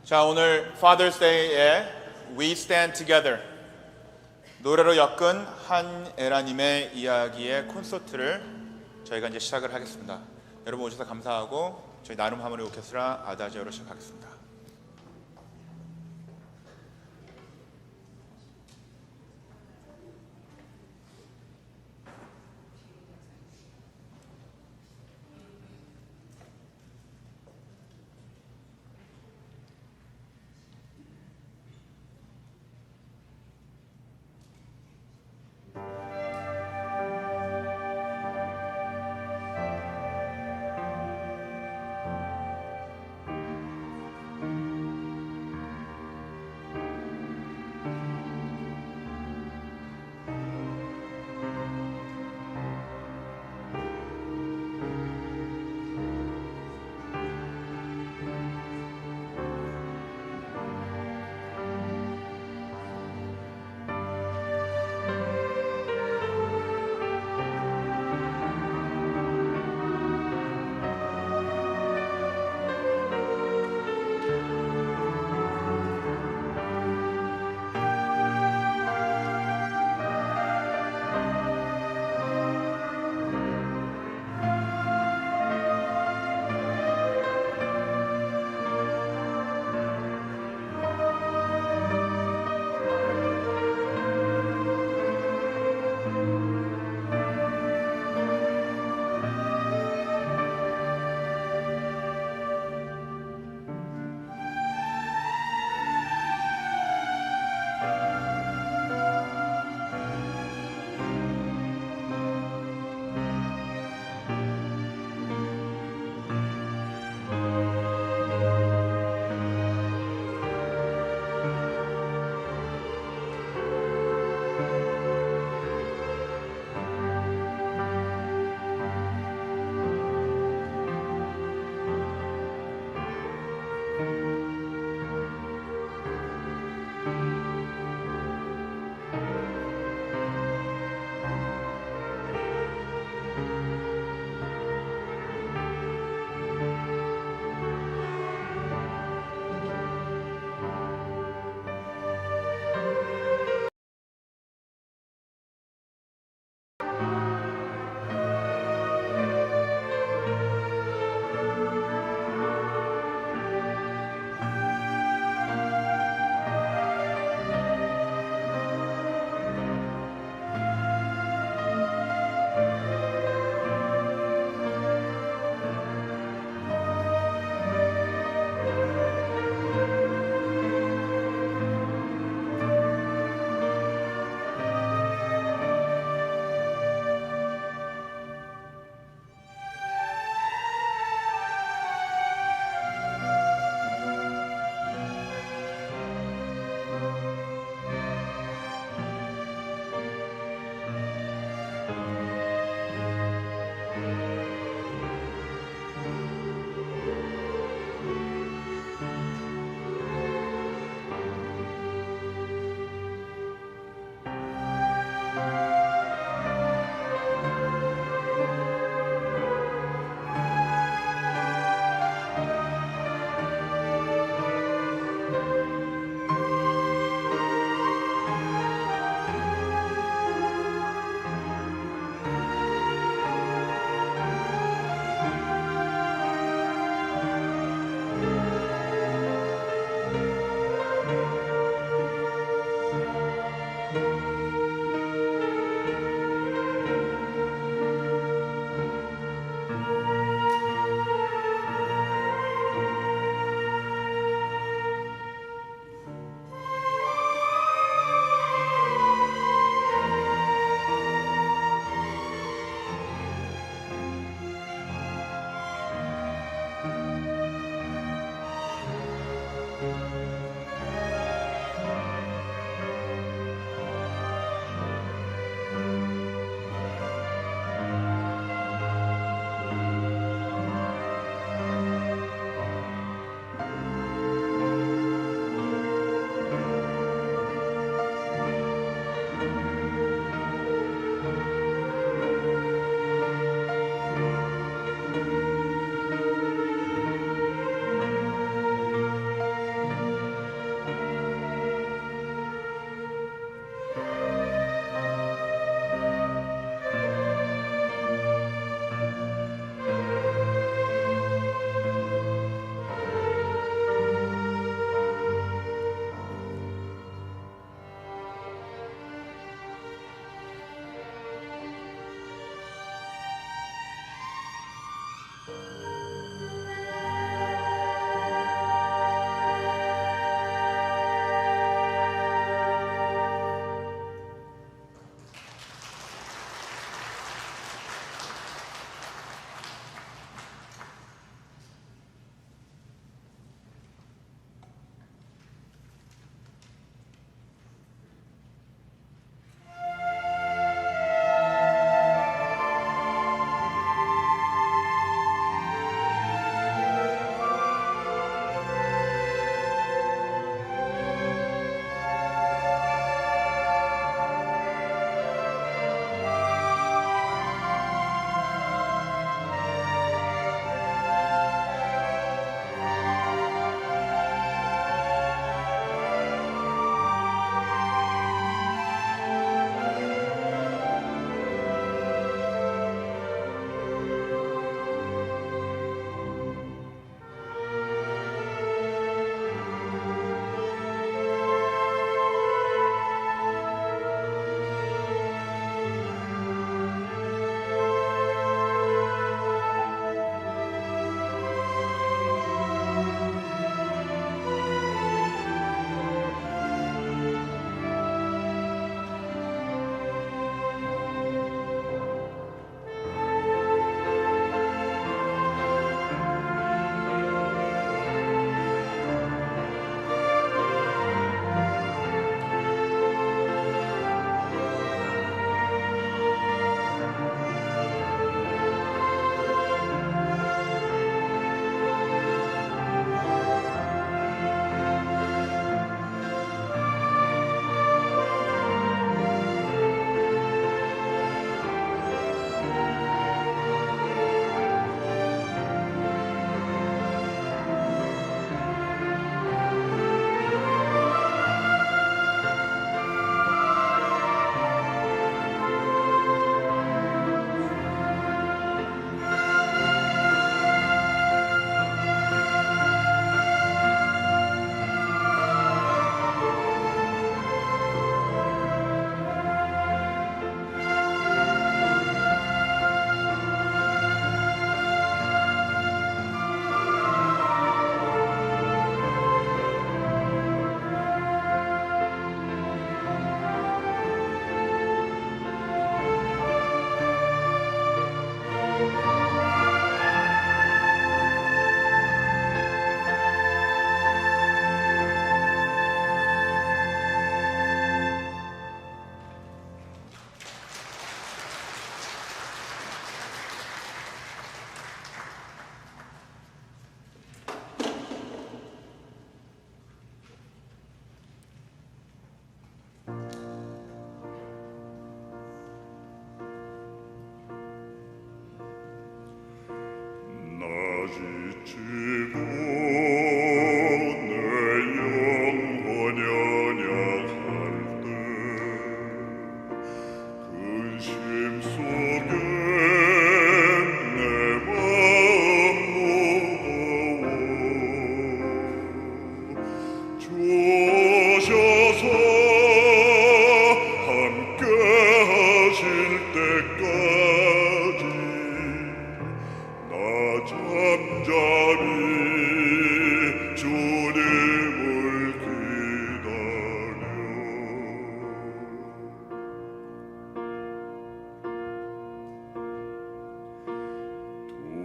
자, 오늘 Father's Day에 We Stand Together 노래로 엮은 한에라님의 이야기의 콘서트를 저희가 이제 시작을 하겠습니다. 여러분 오셔서 감사하고 저희 나눔 하모니 오케스트라 아다지오로 시작하겠습니다. 지치고 내 영혼 연약할 때 근심 속에 내 마음 무거워 주셔서 함께 하실 때까지 나 잠잠히 주님을 기다려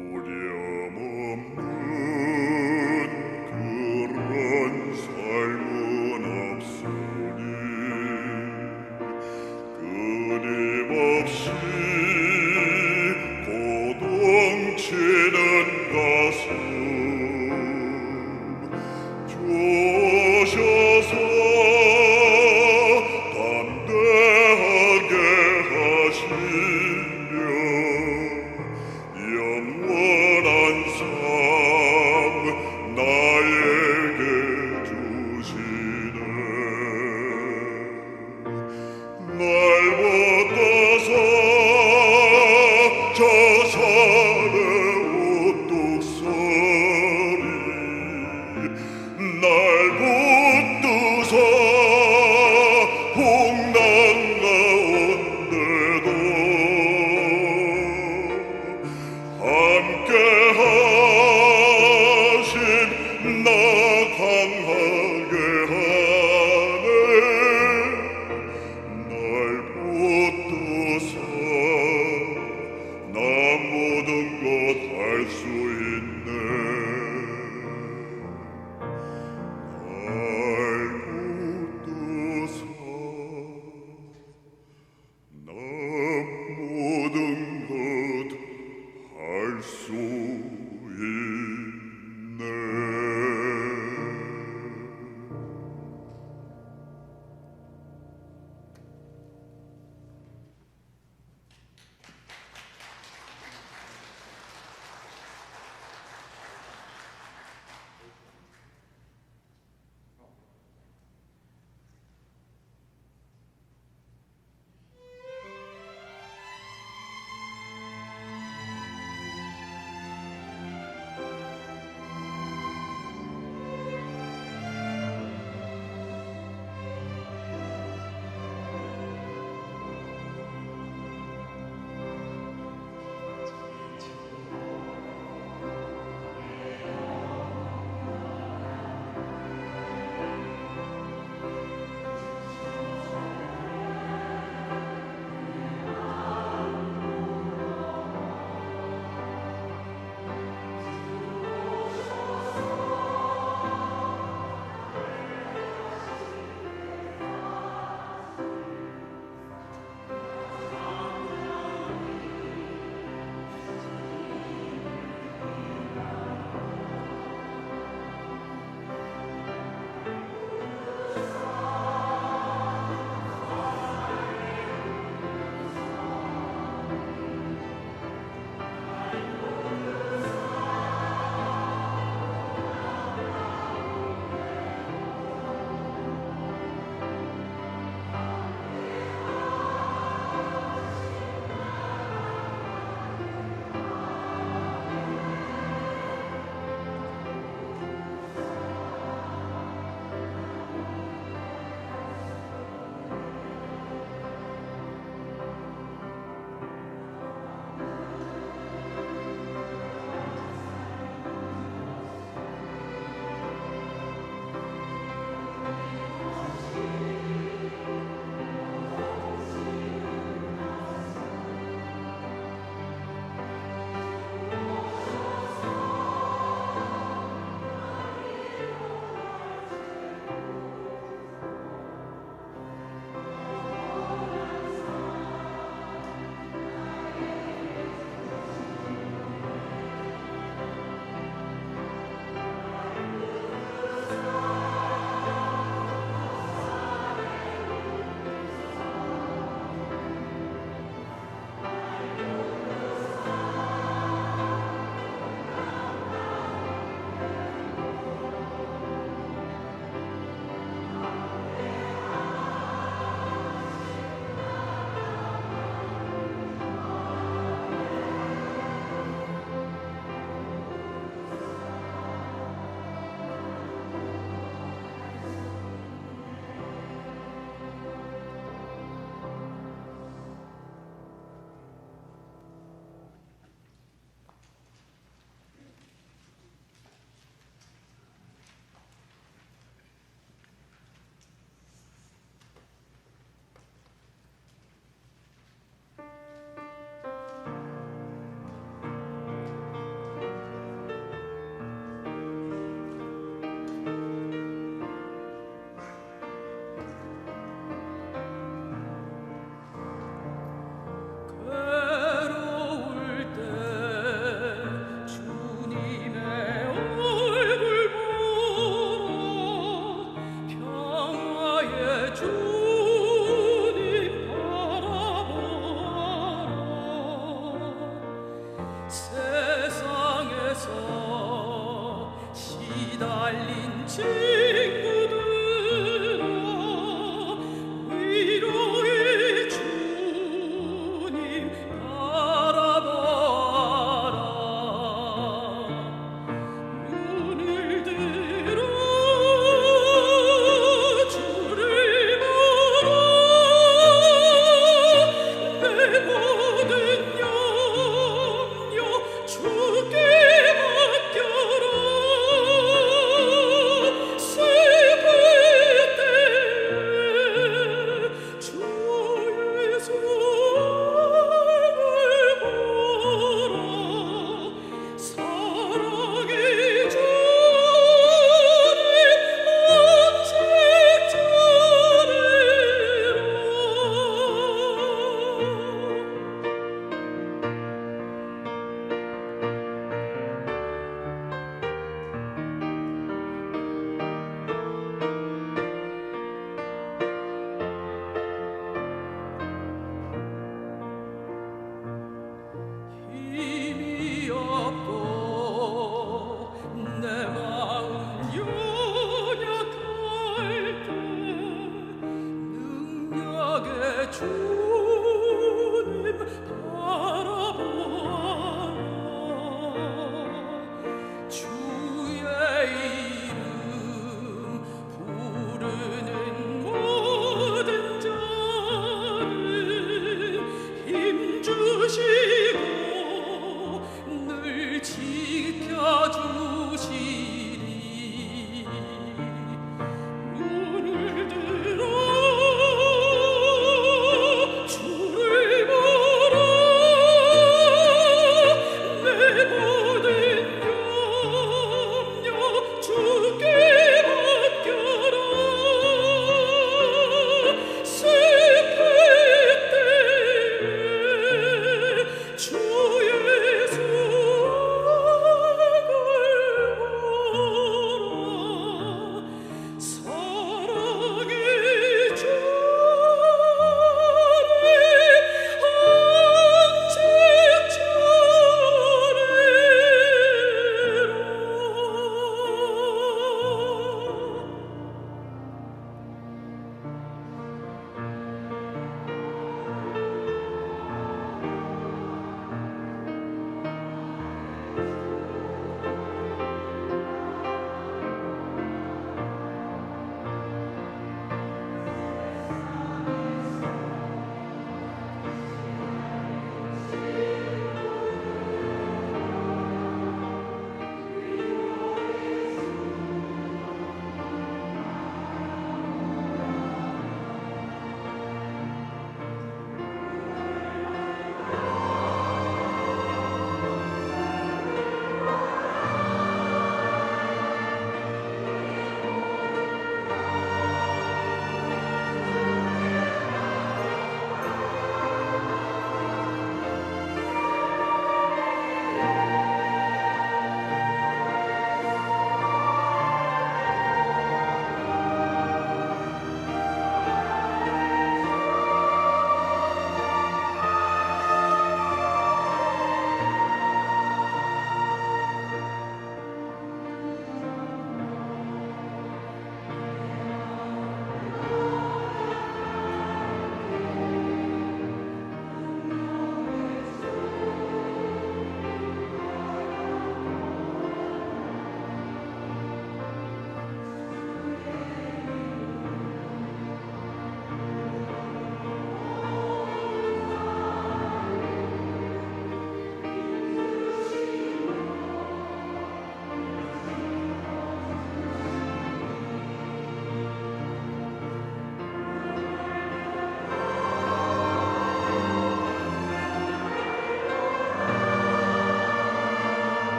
두려움 없는 그런 삶은 없으니 끊임없이 고동치는 가슴 주셔서 담대하게 하시며 영원한 삶 나에게 주시네 날 받아서 저 산에 우뚝 서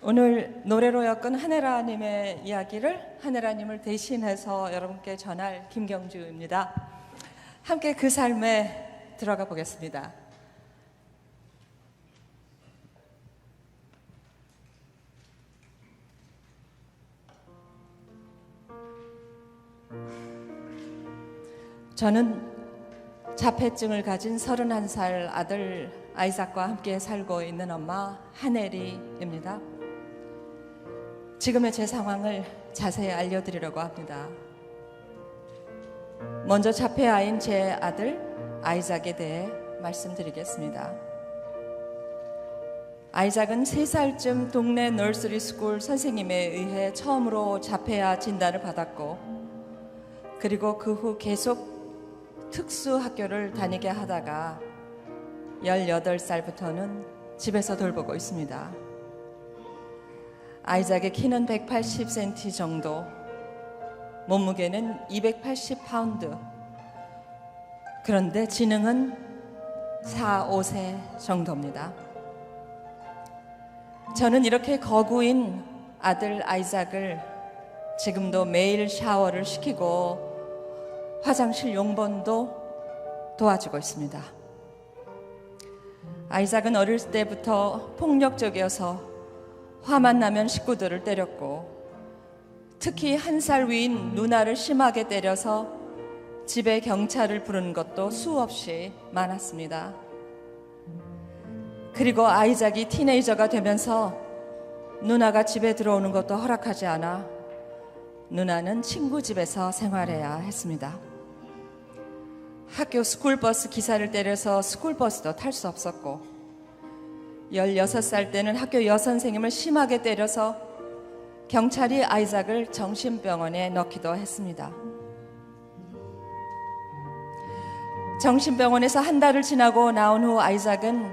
오늘 노래로 엮은 하늘아님의 이야기를 하늘아님을 대신해서 여러분께 전할 김경주입니다. 함께 그 삶에 들어가 보겠습니다. 저는 자폐증을 가진 31살 아들 아이삭과 함께 살고 있는 엄마 하네리입니다. 지금의 제 상황을 자세히 알려드리려고 합니다. 먼저 자폐아인 제 아들 아이삭에 대해 말씀드리겠습니다. 아이삭은 3살쯤 동네 널스리 스쿨 선생님에 의해 처음으로 자폐아 진단을 받았고, 그리고 그 후 계속 특수 학교를 다니게 하다가 18살부터는 집에서 돌보고 있습니다. 아이삭의 키는 180cm 정도, 몸무게는 280파운드. 그런데 지능은 4, 5세 정도입니다. 저는 이렇게 거구인 아들 아이삭을 지금도 매일 샤워를 시키고 화장실 용번도 도와주고 있습니다. 아이삭은 어릴 때부터 폭력적이어서 화만 나면 식구들을 때렸고, 특히 1살 위인 누나를 심하게 때려서 집에 경찰을 부르는 것도 수없이 많았습니다. 그리고 아이삭이 티네이저가 되면서 누나가 집에 들어오는 것도 허락하지 않아 누나는 친구 집에서 생활해야 했습니다. 학교 스쿨버스 기사를 때려서 스쿨버스도 탈 수 없었고, 16살 때는 학교 여선생님을 심하게 때려서 경찰이 아이삭을 정신병원에 넣기도 했습니다. 정신병원에서 한 달을 지나고 나온 후 아이삭은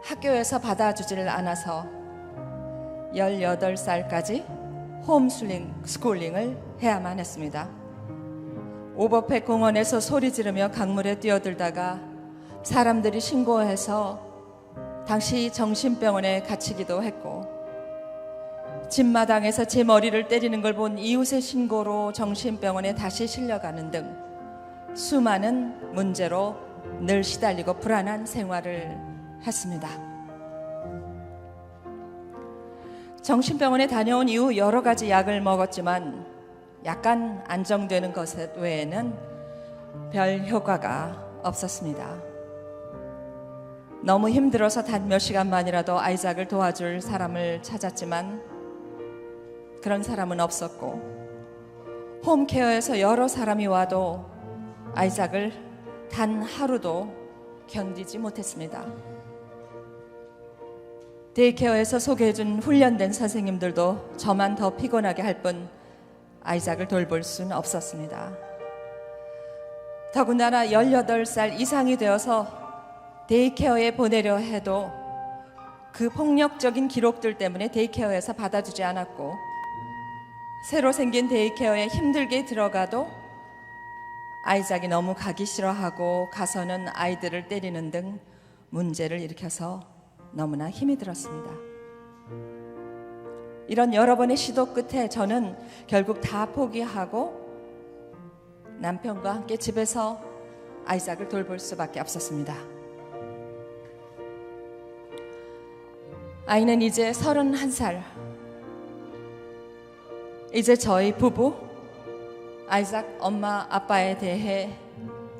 학교에서 받아주지를 않아서 18살까지 홈스쿨링을 해야만 했습니다. 오버팩 공원에서 소리 지르며 강물에 뛰어들다가 사람들이 신고해서 당시 정신병원에 갇히기도 했고, 집마당에서 제 머리를 때리는 걸 본 이웃의 신고로 정신병원에 다시 실려가는 등 수많은 문제로 늘 시달리고 불안한 생활을 했습니다. 정신병원에 다녀온 이후 여러 가지 약을 먹었지만 약간 안정되는 것 외에는 별 효과가 없었습니다. 너무 힘들어서 단 몇 시간만이라도 아이삭을 도와줄 사람을 찾았지만 그런 사람은 없었고, 홈케어에서 여러 사람이 와도 아이삭을 단 하루도 견디지 못했습니다. 데이케어에서 소개해준 훈련된 선생님들도 저만 더 피곤하게 할 뿐 아이삭을 돌볼 수는 없었습니다. 더군다나 18살 이상이 되어서 데이케어에 보내려 해도 그 폭력적인 기록들 때문에 데이케어에서 받아주지 않았고, 새로 생긴 데이케어에 힘들게 들어가도 아이삭이 너무 가기 싫어하고 가서는 아이들을 때리는 등 문제를 일으켜서 너무나 힘이 들었습니다. 이런 여러 번의 시도 끝에 저는 결국 다 포기하고 남편과 함께 집에서 아이삭을 돌볼 수밖에 없었습니다. 아이는 이제 31살. 이제 저희 부부 아이삭 엄마 아빠에 대해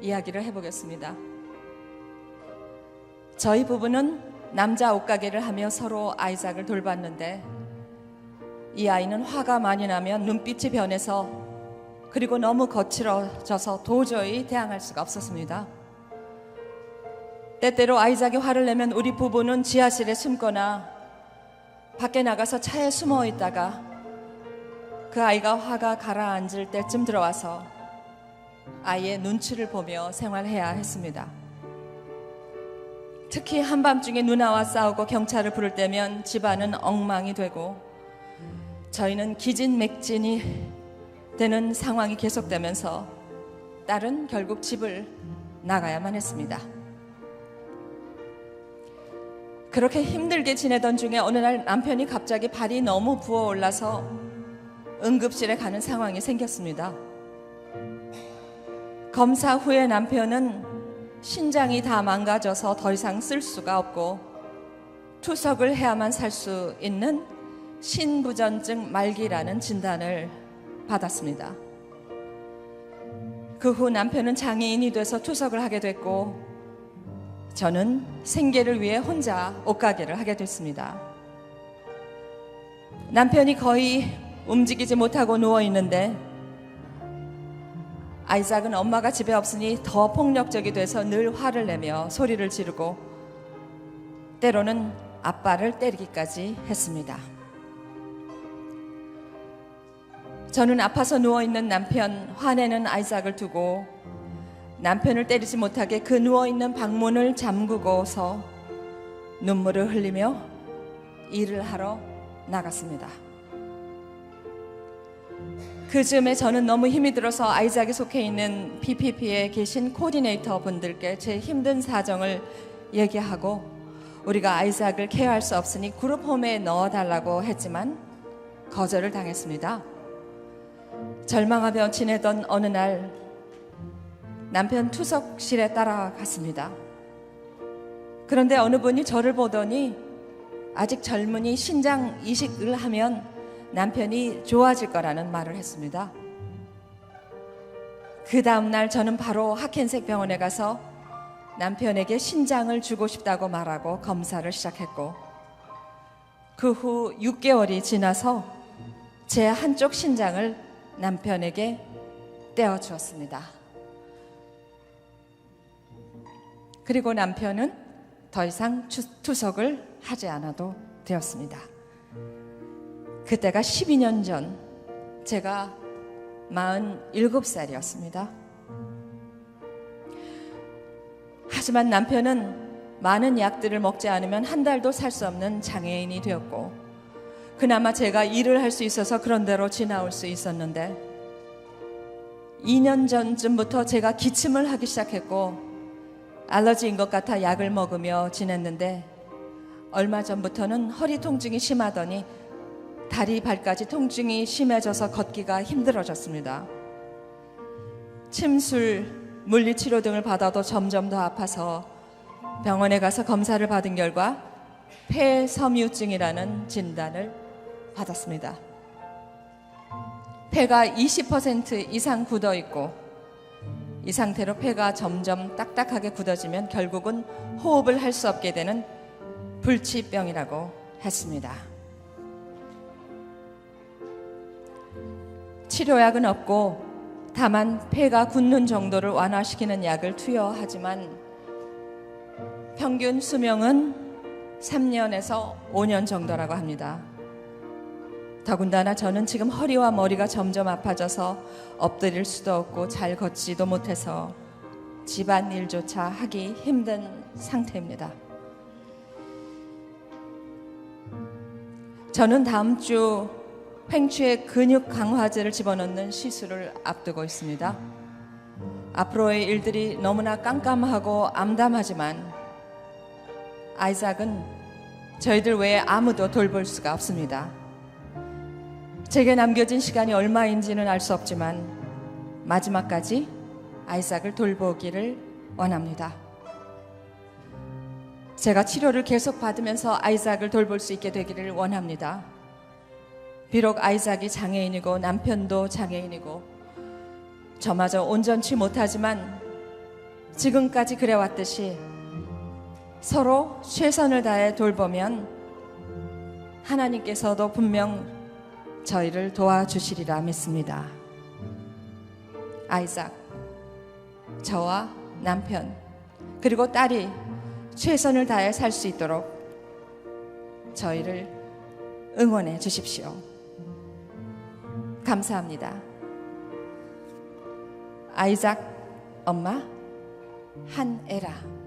이야기를 해보겠습니다. 저희 부부는 남자 옷가게를 하며 서로 아이삭을 돌봤는데, 이 아이는 화가 많이 나면 눈빛이 변해서, 그리고 너무 거칠어져서 도저히 대항할 수가 없었습니다. 때때로 아이삭이 화를 내면 우리 부부는 지하실에 숨거나 밖에 나가서 차에 숨어 있다가 그 아이가 화가 가라앉을 때쯤 들어와서 아이의 눈치를 보며 생활해야 했습니다. 특히 한밤중에 누나와 싸우고 경찰을 부를 때면 집안은 엉망이 되고 저희는 기진맥진이 되는 상황이 계속되면서 딸은 결국 집을 나가야만 했습니다. 그렇게 힘들게 지내던 중에 어느 날 남편이 갑자기 발이 너무 부어올라서 응급실에 가는 상황이 생겼습니다. 검사 후에 남편은 신장이 다 망가져서 더 이상 쓸 수가 없고 투석을 해야만 살 수 있는 신부전증 말기라는 진단을 받았습니다. 그 후 남편은 장애인이 돼서 투석을 하게 됐고 저는 생계를 위해 혼자 옷가게를 하게 됐습니다. 남편이 거의 움직이지 못하고 누워 있는데 아이작은 엄마가 집에 없으니 더 폭력적이 돼서 늘 화를 내며 소리를 지르고 때로는 아빠를 때리기까지 했습니다. 저는 아파서 누워있는 남편, 화내는 아이작을 두고 남편을 때리지 못하게 그 누워있는 방문을 잠그고서 눈물을 흘리며 일을 하러 나갔습니다. 그 즈음에 저는 너무 힘이 들어서 아이작이 속해 있는 PPP에 계신 코디네이터 분들께 제 힘든 사정을 얘기하고 우리가 아이작을 케어할 수 없으니 그룹홈에 넣어달라고 했지만 거절을 당했습니다. 절망하며 지내던 어느 날 남편 투석실에 따라갔습니다. 그런데 어느 분이 저를 보더니 아직 젊으니 신장 이식을 하면 남편이 좋아질 거라는 말을 했습니다. 그 다음날 저는 바로 하켄색 병원에 가서 남편에게 신장을 주고 싶다고 말하고 검사를 시작했고 그 후 6개월이 지나서 제 한쪽 신장을 남편에게 떼어주었습니다. 그리고 남편은 더 이상 투석을 하지 않아도 되었습니다. 그때가 12년 전 제가 47살이었습니다. 하지만 남편은 많은 약들을 먹지 않으면 한 달도 살 수 없는 장애인이 되었고 그나마 제가 일을 할 수 있어서 그런 대로 지나올 수 있었는데 2년 전쯤부터 제가 기침을 하기 시작했고 알러지인 것 같아 약을 먹으며 지냈는데 얼마 전부터는 허리 통증이 심하더니 다리 발까지 통증이 심해져서 걷기가 힘들어졌습니다. 침술, 물리치료 등을 받아도 점점 더 아파서 병원에 가서 검사를 받은 결과 폐섬유증이라는 진단을 받았습니다. 폐가 20% 이상 굳어 있고 이 상태로 폐가 점점 딱딱하게 굳어지면 결국은 호흡을 할 수 없게 되는 불치병이라고 했습니다. 치료약은 없고 다만 폐가 굳는 정도를 완화시키는 약을 투여하지만 평균 수명은 3년에서 5년 정도라고 합니다. 더군다나 저는 지금 허리와 머리가 점점 아파져서 엎드릴 수도 없고 잘 걷지도 못해서 집안일조차 하기 힘든 상태입니다. 저는 다음 주 횡추에 근육 강화제를 집어넣는 시술을 앞두고 있습니다. 앞으로의 일들이 너무나 깜깜하고 암담하지만 아이작은 저희들 외에 아무도 돌볼 수가 없습니다. 제게 남겨진 시간이 얼마인지는 알 수 없지만 마지막까지 아이작을 돌보기를 원합니다. 제가 치료를 계속 받으면서 아이작을 돌볼 수 있게 되기를 원합니다. 비록 아이작이 장애인이고 남편도 장애인이고 저마저 온전치 못하지만 지금까지 그래왔듯이 서로 최선을 다해 돌보면 하나님께서도 분명 저희를 도와주시리라 믿습니다. 아이작, 저와 남편 그리고 딸이 최선을 다해 살 수 있도록 저희를 응원해 주십시오. 감사합니다. 아이작 엄마 한에라.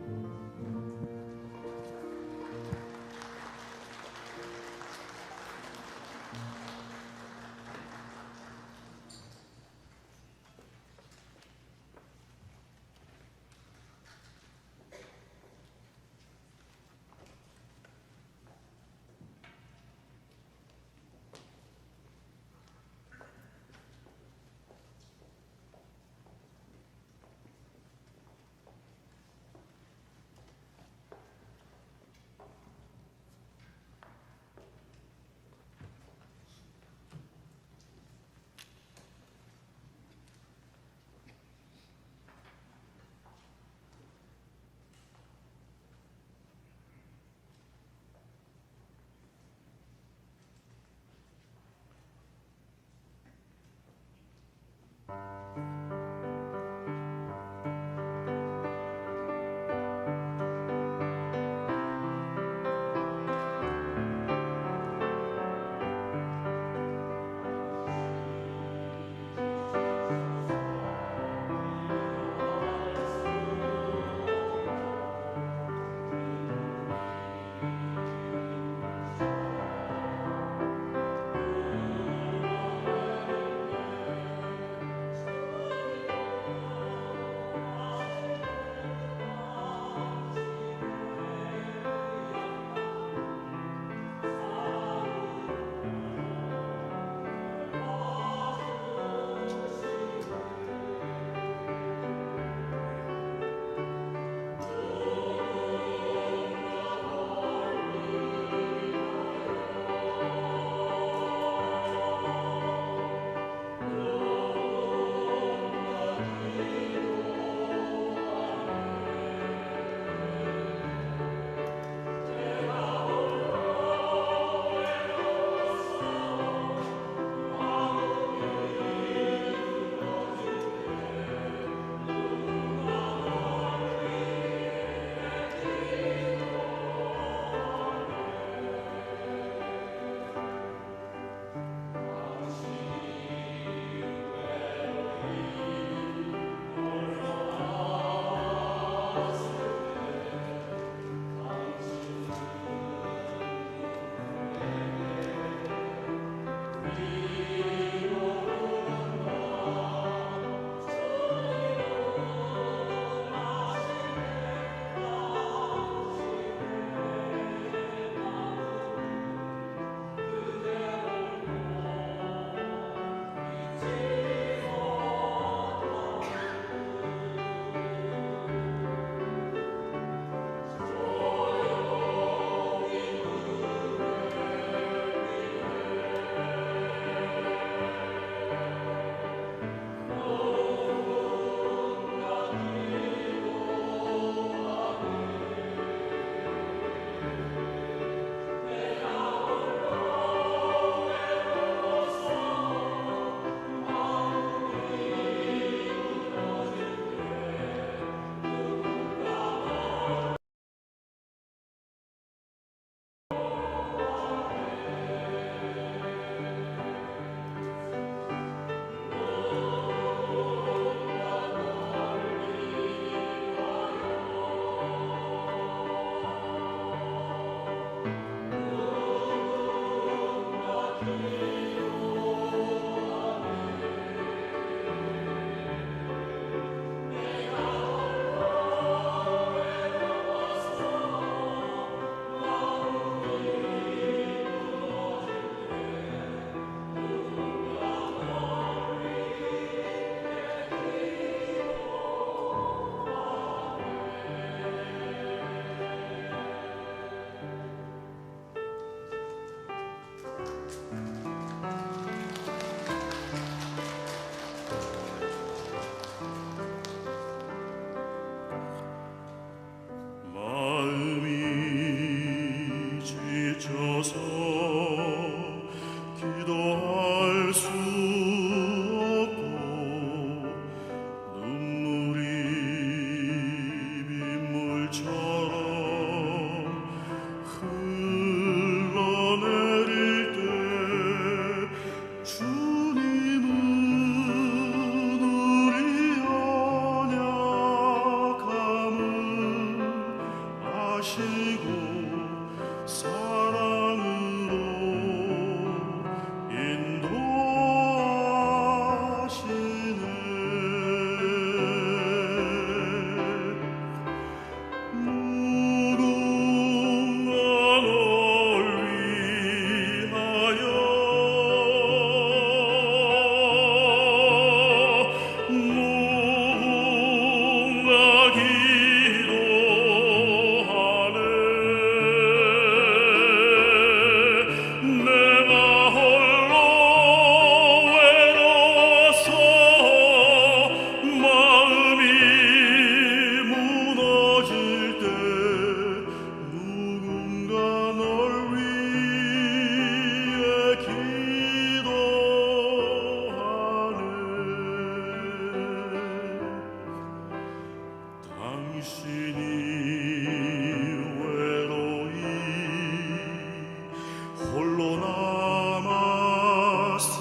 되어서 기도할 수 없고 눈물이 빗물처럼 흘러내릴 때 주님은 우리 연약함을 아시고 사랑으로 인도하시네. 누군가 널 위하여 누군가 기도하네. 내가 홀로 외로워서 마음이 무너질 때 누군가 널 위해 기도하네. 당신이 외로이 홀로 남았을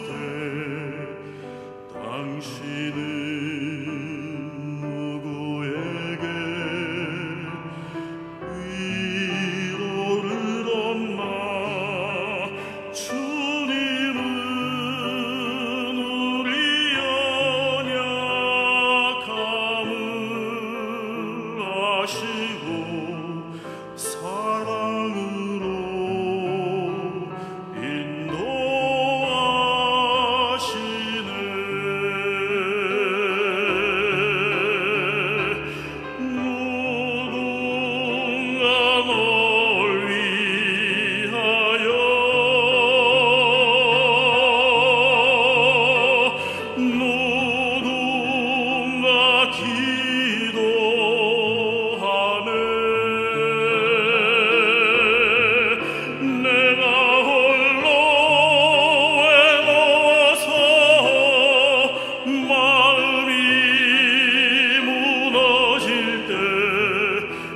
때 당신은 누구에게 위로를 얻나. 주님은 우리 연약함을 아시고 사랑으로 인도하시네. 누군가 널 위하여 누군가 기도하네. 내가 홀로 외로워서 마음이 무너질 때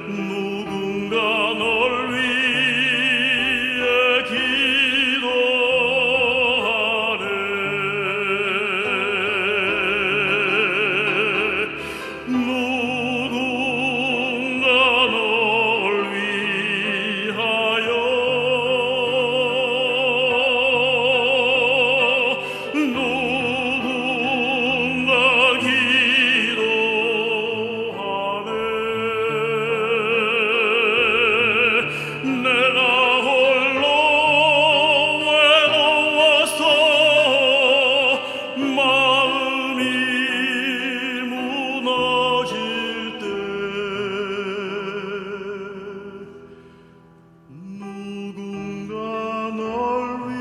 누군가 널 위해 기도하네. 누군가 널 위하여 누군가 기도하네. 내가 홀로 외로워서 마음이 무너질 때 누군가 널 위해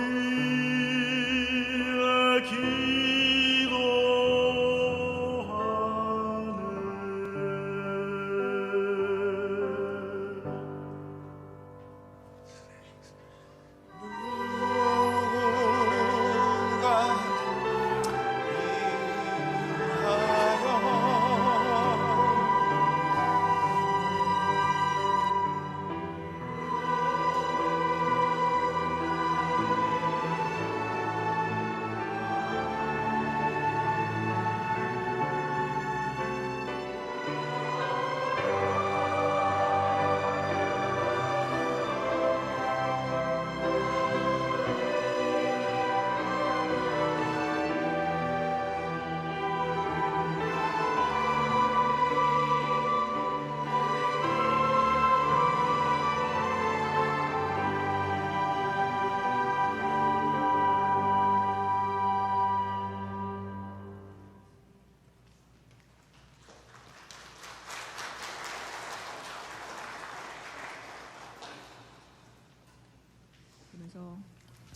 그래서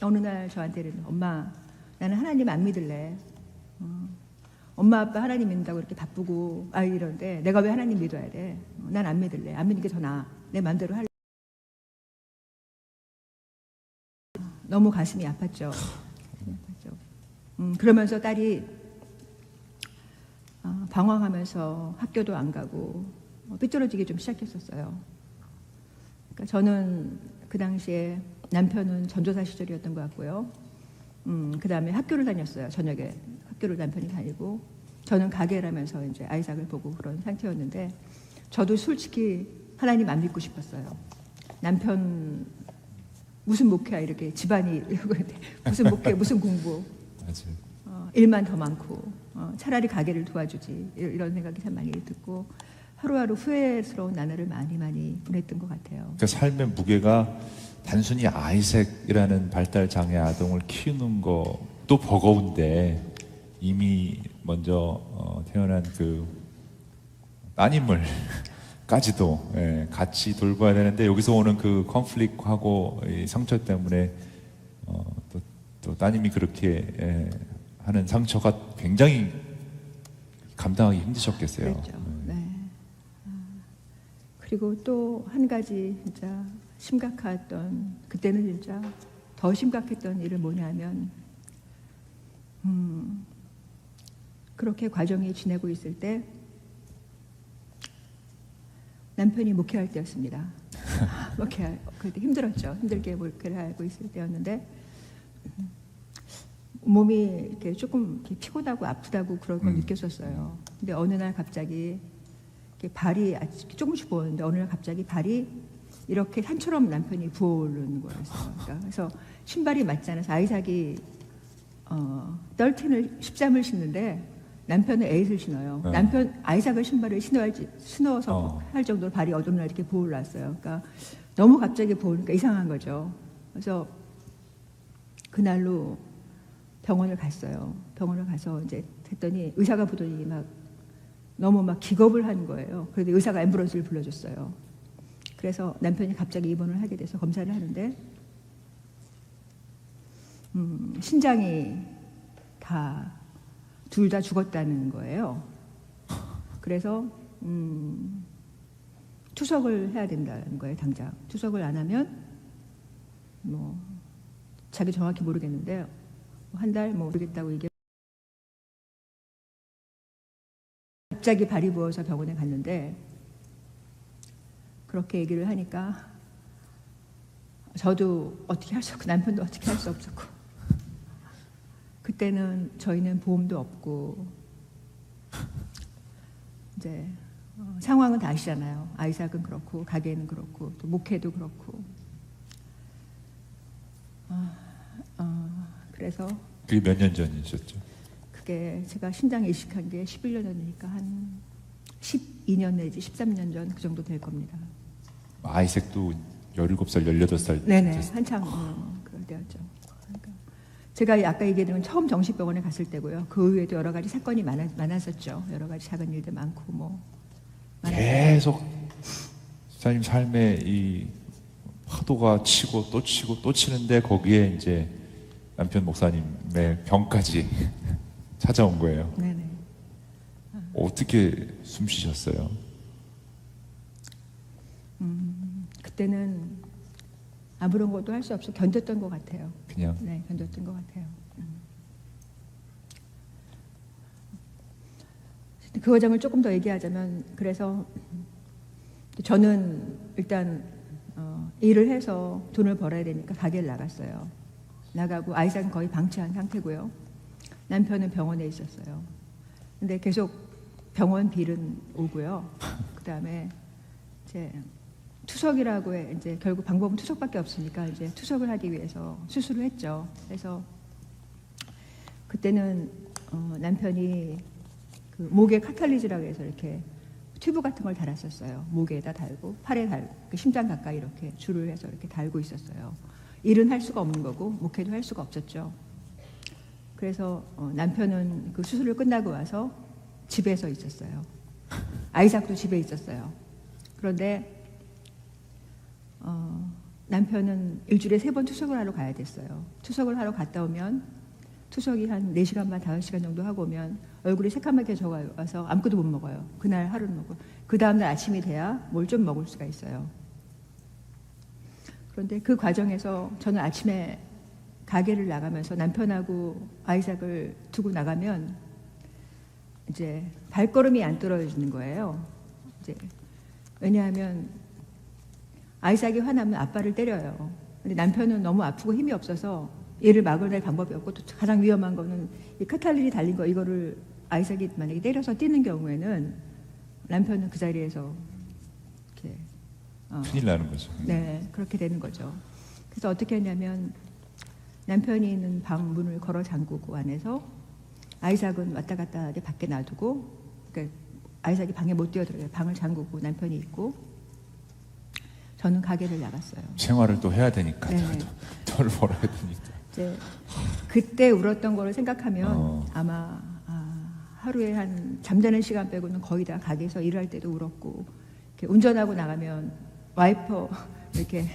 어느 날 저한테 이러는 엄마 나는 하나님 안 믿을래. 엄마 아빠 하나님 믿는다고 이렇게 바쁘고 이런데 내가 왜 하나님 믿어야 돼? 난 안 믿을래. 안 믿는 게 더 나아. 내 마음대로 할래. 너무 가슴이 아팠죠. 그러면서 딸이 방황하면서 학교도 안 가고 삐뚤어지기 좀 시작했었어요. 그러니까 저는 그 당시에 남편은 전도사 시절이었던 것 같고요. 그 다음에 학교를 다녔어요. 저녁에 학교를 남편이 다니고 저는 가게를 하면서 이제 아이삭을 보고 그런 상태였는데 저도 솔직히 하나님 안 믿고 싶었어요. 남편 무슨 목회야 이렇게 집안이 이러고 있는데 무슨 목회 무슨 공부 일만 더 많고 차라리 가게를 도와주지 이런 생각이 참 많이 듣고 하루하루 후회스러운 나날을 많이 보냈던 것 같아요. 그러니까 삶의 무게가 단순히 아이색이라는 발달 장애 아동을 키우는 것도 버거운데 이미 먼저 태어난 그 따님을까지도 같이 돌봐야 되는데 여기서 오는 그 컨플릭트하고 이 상처 때문에 또 따님이 그렇게 하는 상처가 굉장히 감당하기 힘드셨겠어요. 그렇죠. 네. 그리고 또 한 가지 진짜 심각했던 그때는 진짜 더 심각했던 일은 뭐냐면 그렇게 과정이 지내고 있을 때 남편이 목회할 때였습니다. 그때 힘들었죠. 힘들게 목회를 하고 있을 때였는데 몸이 이렇게 조금 이렇게 피곤하고 아프다고 그런 걸 느꼈었어요. 근데 어느 날 갑자기 이렇게 발이 조금씩 부었는데 어느 날 갑자기 발이 이렇게 산처럼 남편이 부어오르는 거였어요. 그러니까 그래서 신발이 맞지 않아서 아이삭이 13을 신는데 남편은 8을 신어요. 남편 아이삭을 신발을 신어서 할 정도로 발이 어느 날 이렇게 부어올랐어요. 그러니까 너무 갑자기 부으니까 이상한 거죠. 그래서 그날로 병원을 갔어요. 병원을 가서 이제 했더니 의사가 보더니 너무 기겁을 한 거예요. 그런데 의사가 앰뷸런스를 불러줬어요. 그래서 남편이 갑자기 입원을 하게 돼서 검사를 하는데 신장이 둘 다 죽었다는 거예요. 그래서 투석을 해야 된다는 거예요. 당장 투석을 안 하면 자기 정확히 모르겠는데 한 달 모르겠다고 이게 갑자기 발이 부어서 병원에 갔는데 그렇게 얘기를 하니까 저도 어떻게 할 수 없고 남편도 어떻게 할 수 없었고 그때는 저희는 보험도 없고 이제 상황은 다 아시잖아요. 아이삭은 그렇고 가게는 그렇고 또 목회도 그렇고 그래서 그게 몇 년 전이셨죠? 그게 제가 신장 이식한 게 11년 전이니까 한 12년 내지 13년 전 그 정도 될 겁니다. 아이색도 17살, 18살 네네 한참 그럴 때였죠. 그러니까 제가 아까 얘기했던 처음 정식병원에 갔을 때고요. 그 후에도 여러 가지 사건이 많았었죠. 여러 가지 작은 일들 많고 계속 사장님 삶에 이 파도가 치고 또 치는데 거기에 이제 남편 목사님의 병까지 찾아온 거예요. 네네. 어떻게 숨 쉬셨어요? 그때는 아무런 것도 할 수 없어 견뎠던 것 같아요. 그냥 네, 견뎠던 것 같아요. 그 과정을 조금 더 얘기하자면 그래서 저는 일단 일을 해서 돈을 벌어야 되니까 가게를 나갔어요. 나가고 아이삭은 거의 방치한 상태고요. 남편은 병원에 있었어요. 근데 계속 병원 빌은 오고요. 그 다음에 이제 투석이라고 이제 결국 방법은 투석밖에 없으니까 이제 투석을 하기 위해서 수술을 했죠. 그래서 그때는 남편이 그 목에 카탈리즈라고 해서 이렇게 튜브 같은 걸 달았었어요. 목에다 달고 팔에 달고 그 심장 가까이 이렇게 줄을 해서 이렇게 달고 있었어요. 일은 할 수가 없는 거고 목회도 할 수가 없었죠. 그래서 남편은 그 수술을 끝나고 와서 집에서 있었어요. 아이삭도 집에 있었어요. 그런데 남편은 일주일에 3번 투석을 하러 가야 됐어요. 투석을 하러 갔다 오면 투석이 한 4시간 반 5시간 정도 하고 오면 얼굴이 새까맣게 적어와서 아무것도 못 먹어요. 그날 하루는 먹고 그 다음날 아침이 돼야 뭘 좀 먹을 수가 있어요. 그런데 그 과정에서 저는 아침에 가게를 나가면서 남편하고 아이삭을 두고 나가면 이제 발걸음이 안 떨어지는 거예요. 이제 왜냐하면 아이삭이 화나면 아빠를 때려요. 근데 남편은 너무 아프고 힘이 없어서 얘를 막아낼 방법이 없고, 또 가장 위험한 거는 이 카탈린이 달린 거, 이거를 아이삭이 만약에 때려서 뛰는 경우에는 남편은 그 자리에서 이렇게 큰일 나는 거죠. 네, 그렇게 되는 거죠. 그래서 어떻게 했냐면 남편이 있는 방 문을 걸어 잠그고 안에서 아이삭은 왔다 갔다 하게 밖에 놔두고, 그러니까 아이삭이 방에 못 뛰어들어요. 방을 잠그고 남편이 있고, 저는 가게를 나갔어요. 생활을 또 해야 되니까, 네네. 덜 벌어야 되니까. 이제 그때 울었던 거를 생각하면 아마 하루에 한 잠자는 시간 빼고는 거의 다 가게에서 일할 때도 울었고, 이렇게 운전하고 나가면 와이퍼 이렇게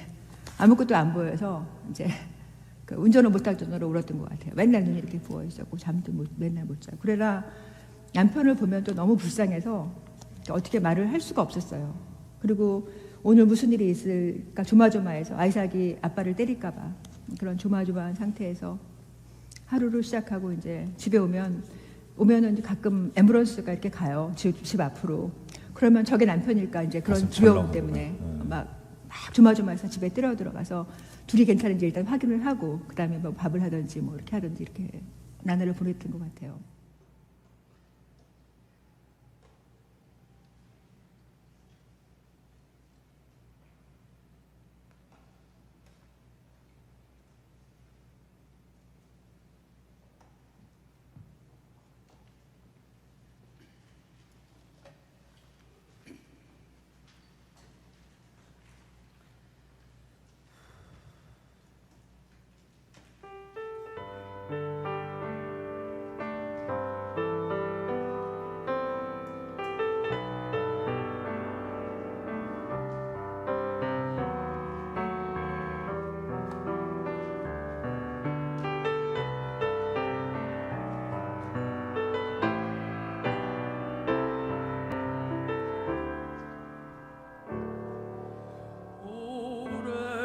아무것도 안 보여서 이제 그 운전을 못할 정도로 울었던 것 같아요. 맨날 눈이 이렇게 부어 있었고 잠도 맨날 못 자고. 그러나 남편을 보면 또 너무 불쌍해서 어떻게 말을 할 수가 없었어요. 그리고 오늘 무슨 일이 있을까 조마조마해서 아이삭이 아빠를 때릴까 봐 그런 조마조마한 상태에서 하루를 시작하고, 이제 집에 오면은 가끔 앰뷸런스가 이렇게 가요. 집 앞으로. 그러면 저게 남편일까, 이제 그런 가슴 두려움 철렁하고. 때문에 막 조마조마해서 집에 뛰어들어가서 둘이 괜찮은지 일단 확인을 하고, 그다음에 뭐 밥을 하든지 뭐 이렇게 하든지 이렇게 나날을 보냈던 것 같아요.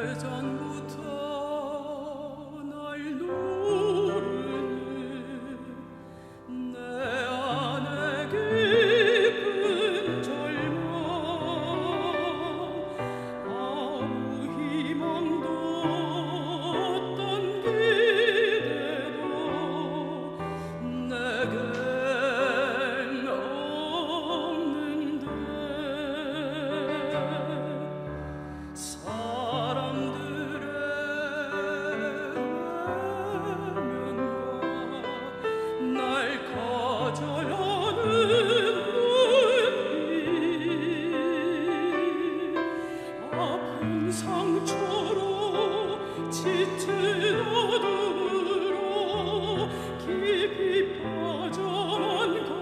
오래전부터 날 누르는 내 안에 깊은 절망, 아무 희망도 어떤 기대도 내겐 없는데, 사람들의 외면과 날 거절하는 눈빛, 아픈 상처로 짙은 어둠으로 깊이 빠져만 가는데,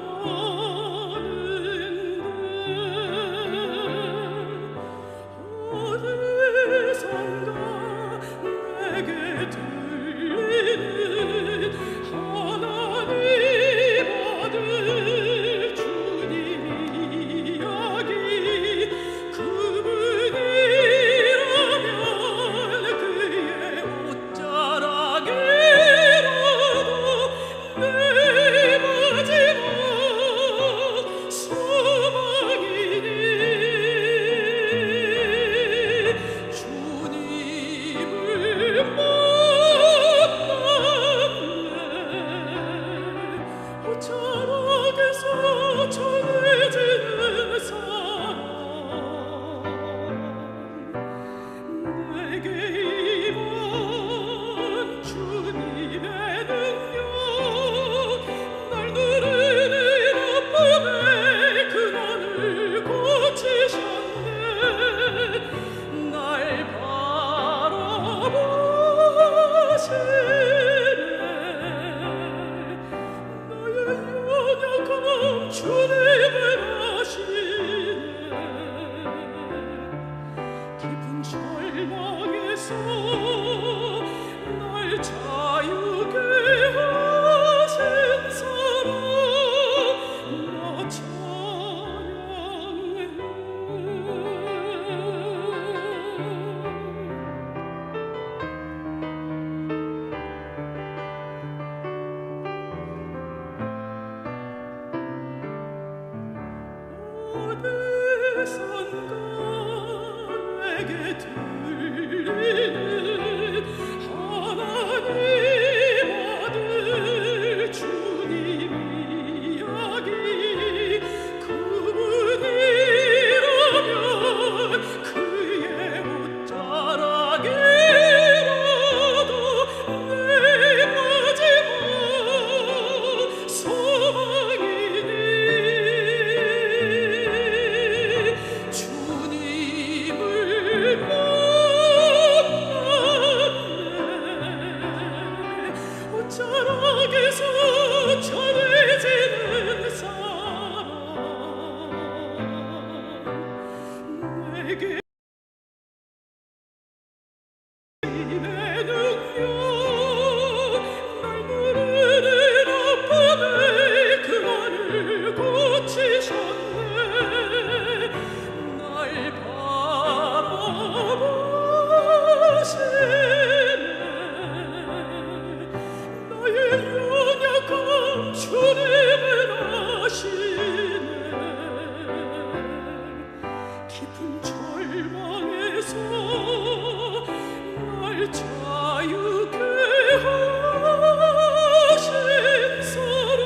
어디선가 내게 들리는 하나님 아들 주님 이야기, 그분이라면 그의 옷자락이라도 내 맘 내게 들리는 하나님 아들 주님 이야기 그분이라면 그의 옷자락이라도 내 마지막 소망이니 주님을 만났네 옷자락에서 전해지는 사랑 내게 힘의 능력 날 부르는 아픔의 그 안을 고치셨네 날 바라보시네 나의 연약함 주님은 아시네 깊은 절망에서 날 자유케 하신 사랑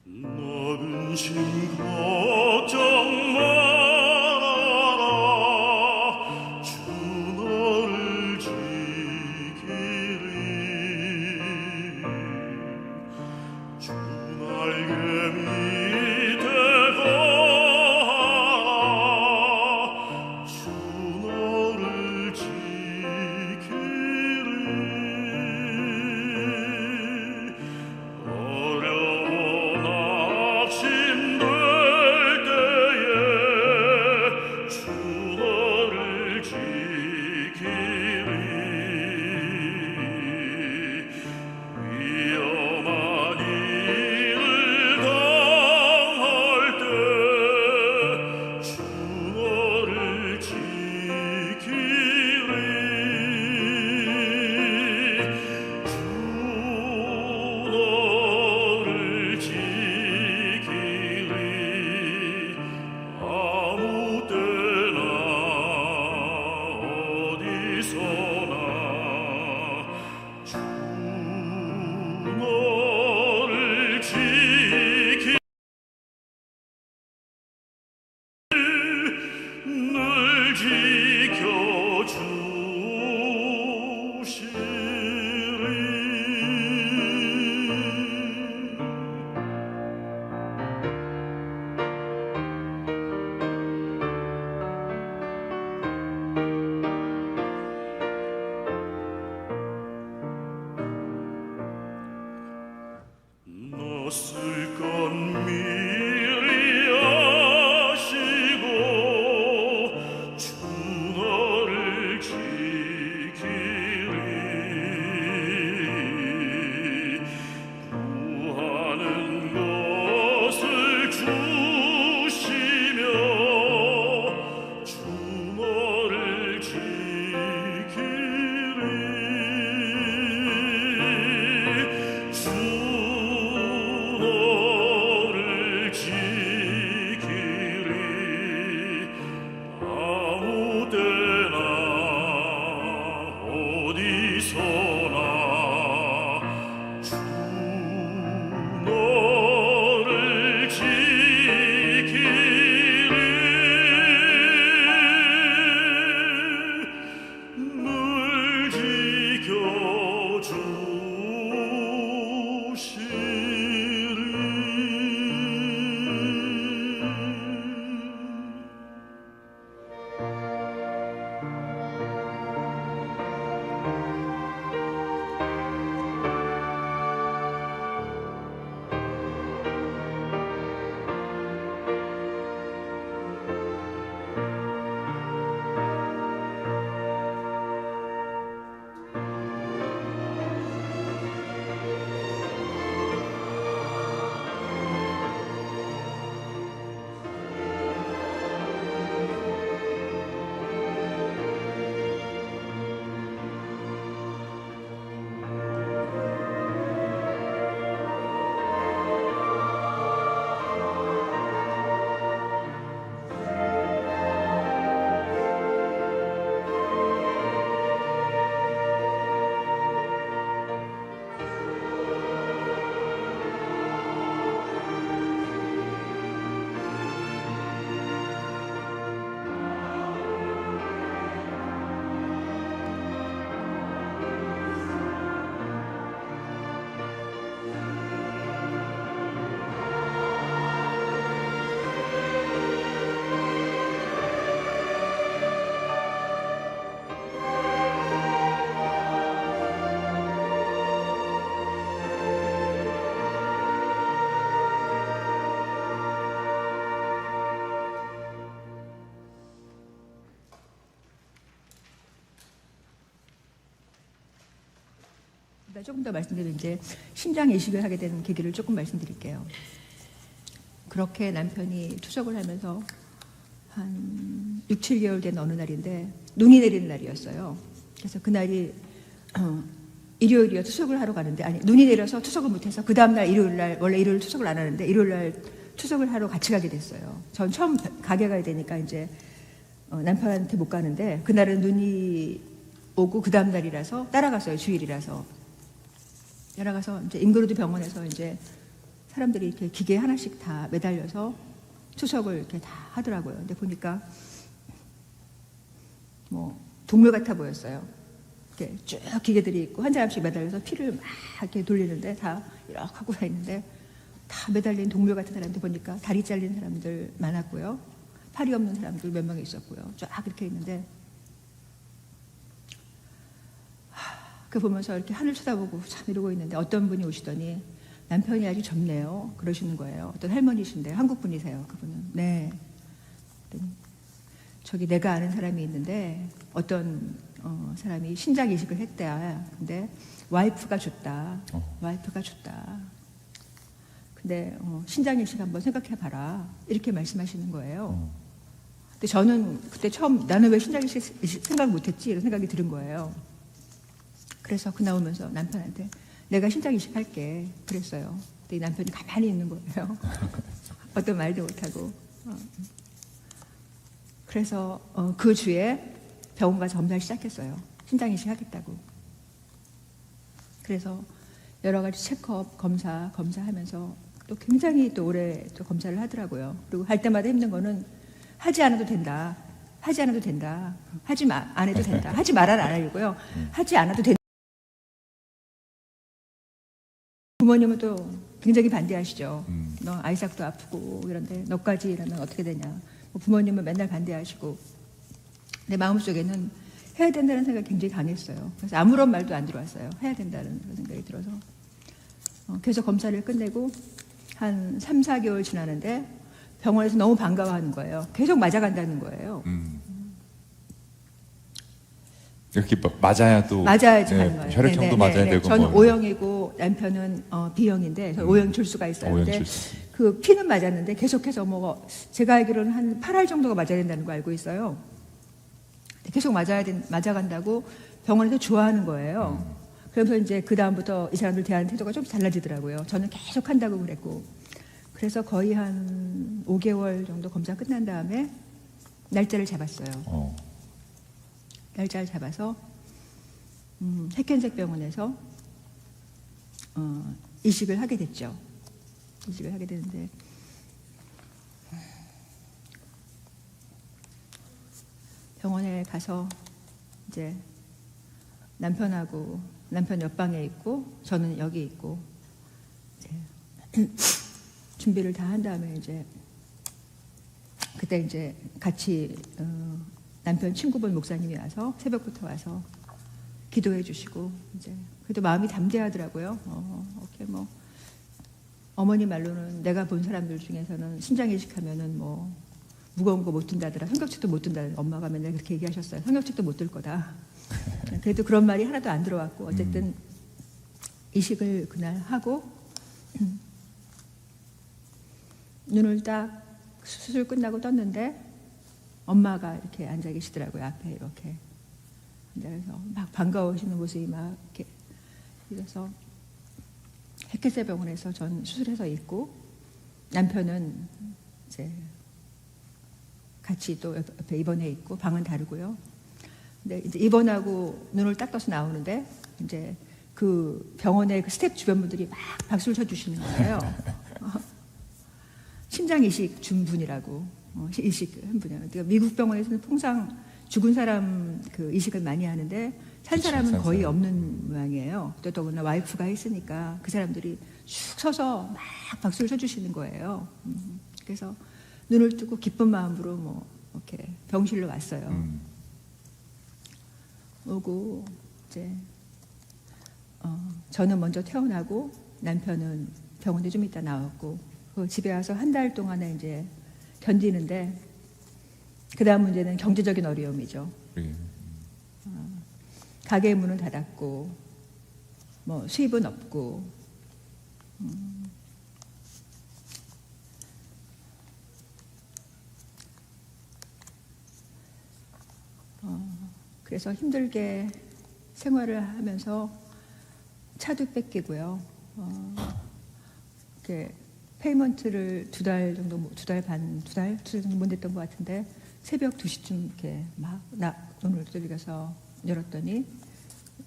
나 근심 걱정 말아라 주 너를 지키리 주 날개 밑에 거하라 주 너를 지키리 어려운 낙심될 때에 주 너를 지키리 위험한 일을 당할 때 주 너를 지키리 주 너를 지키리 아무 때나 어디서나 주 너를 지키리 늘 지켜주시리 낯설 건 미리 아시고 주 너를 지키리 구하는 것을 주시며 주 너를 지키리 주 너를 그러니까 조금 더 말씀드리면 이제 신장 이식을 하게 된 계기를 조금 말씀드릴게요. 그렇게 남편이 투석을 하면서 한 6, 7개월 된 어느 날인데 눈이 내리는 날이었어요. 그래서 그날이 일요일이어 투석을 하러 가는데, 아니 눈이 내려서 투석을 못해서 그 다음날 일요일날, 원래 일요일 투석을 안 하는데 일요일날 투석을 하러 같이 가게 됐어요. 전 처음 가게 가야 되니까 이제 남편한테 못 가는데, 그날은 눈이 오고 그 다음날이라서 따라갔어요. 주일이라서 따라가서 이제 인그루드 병원에서 이제 사람들이 이렇게 기계 하나씩 다 매달려서 투석을 이렇게 다 하더라고요. 근데 보니까 뭐 동물 같아 보였어요. 이렇게 쭉 기계들이 있고 한 사람씩 매달려서 피를 막 이렇게 돌리는데, 다 이렇게 하고 다 있는데 다 매달린 동물 같은 사람들 보니까 다리 잘린 사람들 많았고요. 팔이 없는 사람들 몇 명 있었고요. 쫙 이렇게 있는데, 그 보면서 이렇게 하늘 쳐다보고 참 이러고 있는데 어떤 분이 오시더니 남편이 아주 젊네요. 그러시는 거예요. 어떤 할머니신데 한국 분이세요. 그분은. 네. 그랬더니 저기 내가 아는 사람이 있는데 어떤 사람이 신장 이식을 했대요. 근데 와이프가 줬다. 와이프가 줬다. 근데 신장 이식 한번 생각해 봐라. 이렇게 말씀하시는 거예요. 근데 저는 그때 처음 나는 왜 신장 이식 생각 못했지 이런 생각이 드는 거예요. 그래서 그 나오면서 남편한테 내가 신장 이식할게 그랬어요. 근데 이 남편이 가만히 있는 거예요. 어떤 말도 못하고. 그래서 그 주에 병원 가서 검사를 시작했어요. 신장 이식 하겠다고. 그래서 여러 가지 체크업 검사하면서 또 굉장히 또 오래 또 검사를 하더라고요. 그리고 할 때마다 힘든 거는 하지 않아도 된다. 하지 않아도 된다. 안 해도 된다. 하지 말아라 안 하려고요. 하지 않아도 된다. 부모님은 또 굉장히 반대하시죠. 너 아이삭도 아프고 이런데 너까지 이러면 어떻게 되냐. 부모님은 맨날 반대하시고. 내 마음속에는 해야 된다는 생각이 굉장히 강했어요. 그래서 아무런 말도 안 들어왔어요. 해야 된다는 그런 생각이 들어서. 계속 검사를 끝내고 한 3, 4개월 지나는데 병원에서 너무 반가워하는 거예요. 계속 맞아간다는 거예요. 이렇게 맞아야 또 맞아야지 하는 거예요. 혈액형도 맞아야 되고. 저는 뭐. O형이고 남편은 B형인데 저는 O형 줄수가 있어요. O형 근데 줄수. 그 피는 맞았는데 계속해서 뭐 제가 알기로는 한 8알 정도가 맞아야 된다는 거 알고 있어요. 계속 맞아간다고 병원에서 좋아하는 거예요. 그러면서 이제 그 다음부터 이 사람들 대하는 태도가 좀 달라지더라고요. 저는 계속 한다고 그랬고. 그래서 거의 한 5개월 정도 검사 끝난 다음에 날짜를 잡았어요. 날짜를 잡아서 핵켄색 병원에서 이식을 하게 됐죠. 이식을 하게 되는데 병원에 가서 이제 남편 옆방에 있고 저는 여기 있고 이제 준비를 다 한 다음에 이제 그때 이제 같이 남편 친구분 목사님이 와서 새벽부터 와서 기도해 주시고 이제 그래도 마음이 담대하더라고요. 이렇게 뭐 어머니 말로는 내가 본 사람들 중에서는 신장 이식하면은 뭐 무거운 거 못 든다더라. 성경책도 못 든다. 엄마가 맨날 그렇게 얘기하셨어요. 성경책도 못 들 거다. 그래도 그런 말이 하나도 안 들어왔고 어쨌든 이식을 그날 하고 눈을 딱 수술 끝나고 떴는데 엄마가 이렇게 앉아 계시더라고요. 앞에 이렇게 앉아서 막 반가워하시는 모습이 막 이렇게 이래서 핵회세 병원에서 전 수술해서 있고 남편은 이제 같이 또 옆에 입원해 있고 방은 다르고요. 근데 이제 입원하고 눈을 딱 떠서 나오는데 이제 그 병원의 그 스태프 주변 분들이 막 박수를 쳐주시는 거예요. 심장 이식 준 분이라고 이식 한 분이에요. 그러니까 미국 병원에서는 통상 죽은 사람 그 이식을 많이 하는데 산 사람은 산 거의 사람. 없는 모양이에요. 또 더구나 와이프가 했으니까 그 사람들이 쭉 서서 막 박수를 쳐주시는 거예요. 그래서 눈을 뜨고 기쁜 마음으로 뭐 이렇게 병실로 왔어요. 오고 이제 저는 먼저 퇴원하고 남편은 병원에 좀 있다 나왔고 그 집에 와서 한 달 동안에 이제 견디는데 그 다음 문제는 경제적인 어려움이죠. 예. 가게 문을 닫았고 뭐 수입은 없고 그래서 힘들게 생활을 하면서 차도 뺏기고요. 이렇게 페이먼트를 두 달 정도, 두 달 정도 못 냈던 것 같은데 새벽 2시쯤 이렇게 막 돈을 들여서 열었더니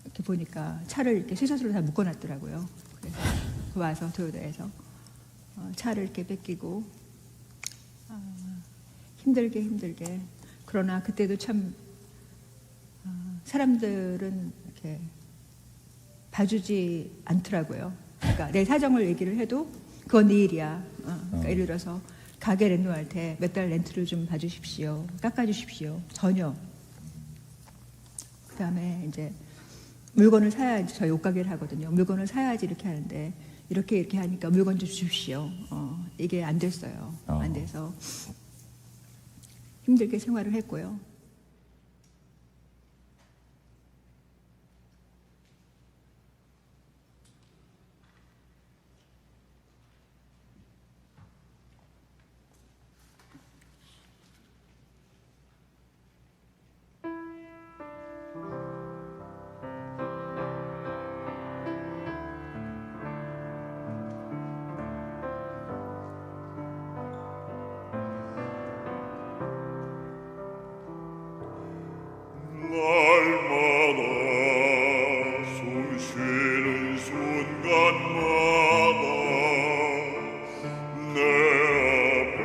이렇게 보니까 차를 이렇게 쇠사슬로 다 묶어놨더라고요. 그래서 와서 도요다에서 차를 이렇게 뺏기고 힘들게 그러나 그때도 참 사람들은 이렇게 봐주지 않더라고요. 그러니까 내 사정을 얘기를 해도 그건 네 일이야. 그러니까 예를 들어서 가게 렌트할 때 몇 달 렌트를 좀 봐주십시오. 깎아주십시오. 전혀. 그다음에 이제 물건을 사야지, 저희 옷가게를 하거든요. 물건을 사야지 이렇게 하는데 이렇게 하니까 물건 좀 주십시오. 이게 안 됐어요. 안 돼서 힘들게 생활을 했고요. 날마다 숨 쉬는 순간마다 내 앞에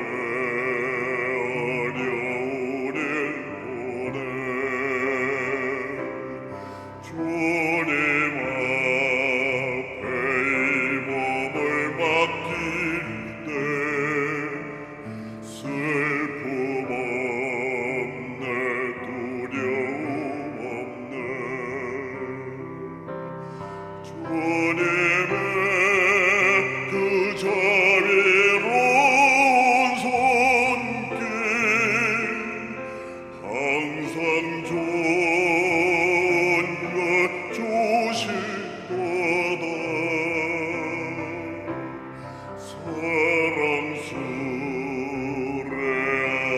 어려운 일 보내 주님 앞에 이 몸을 맡길 때 슬픔 없네 두려움 없네 주님의 그 자비로운 손길 항상 좋은 것 주시도다 사랑스레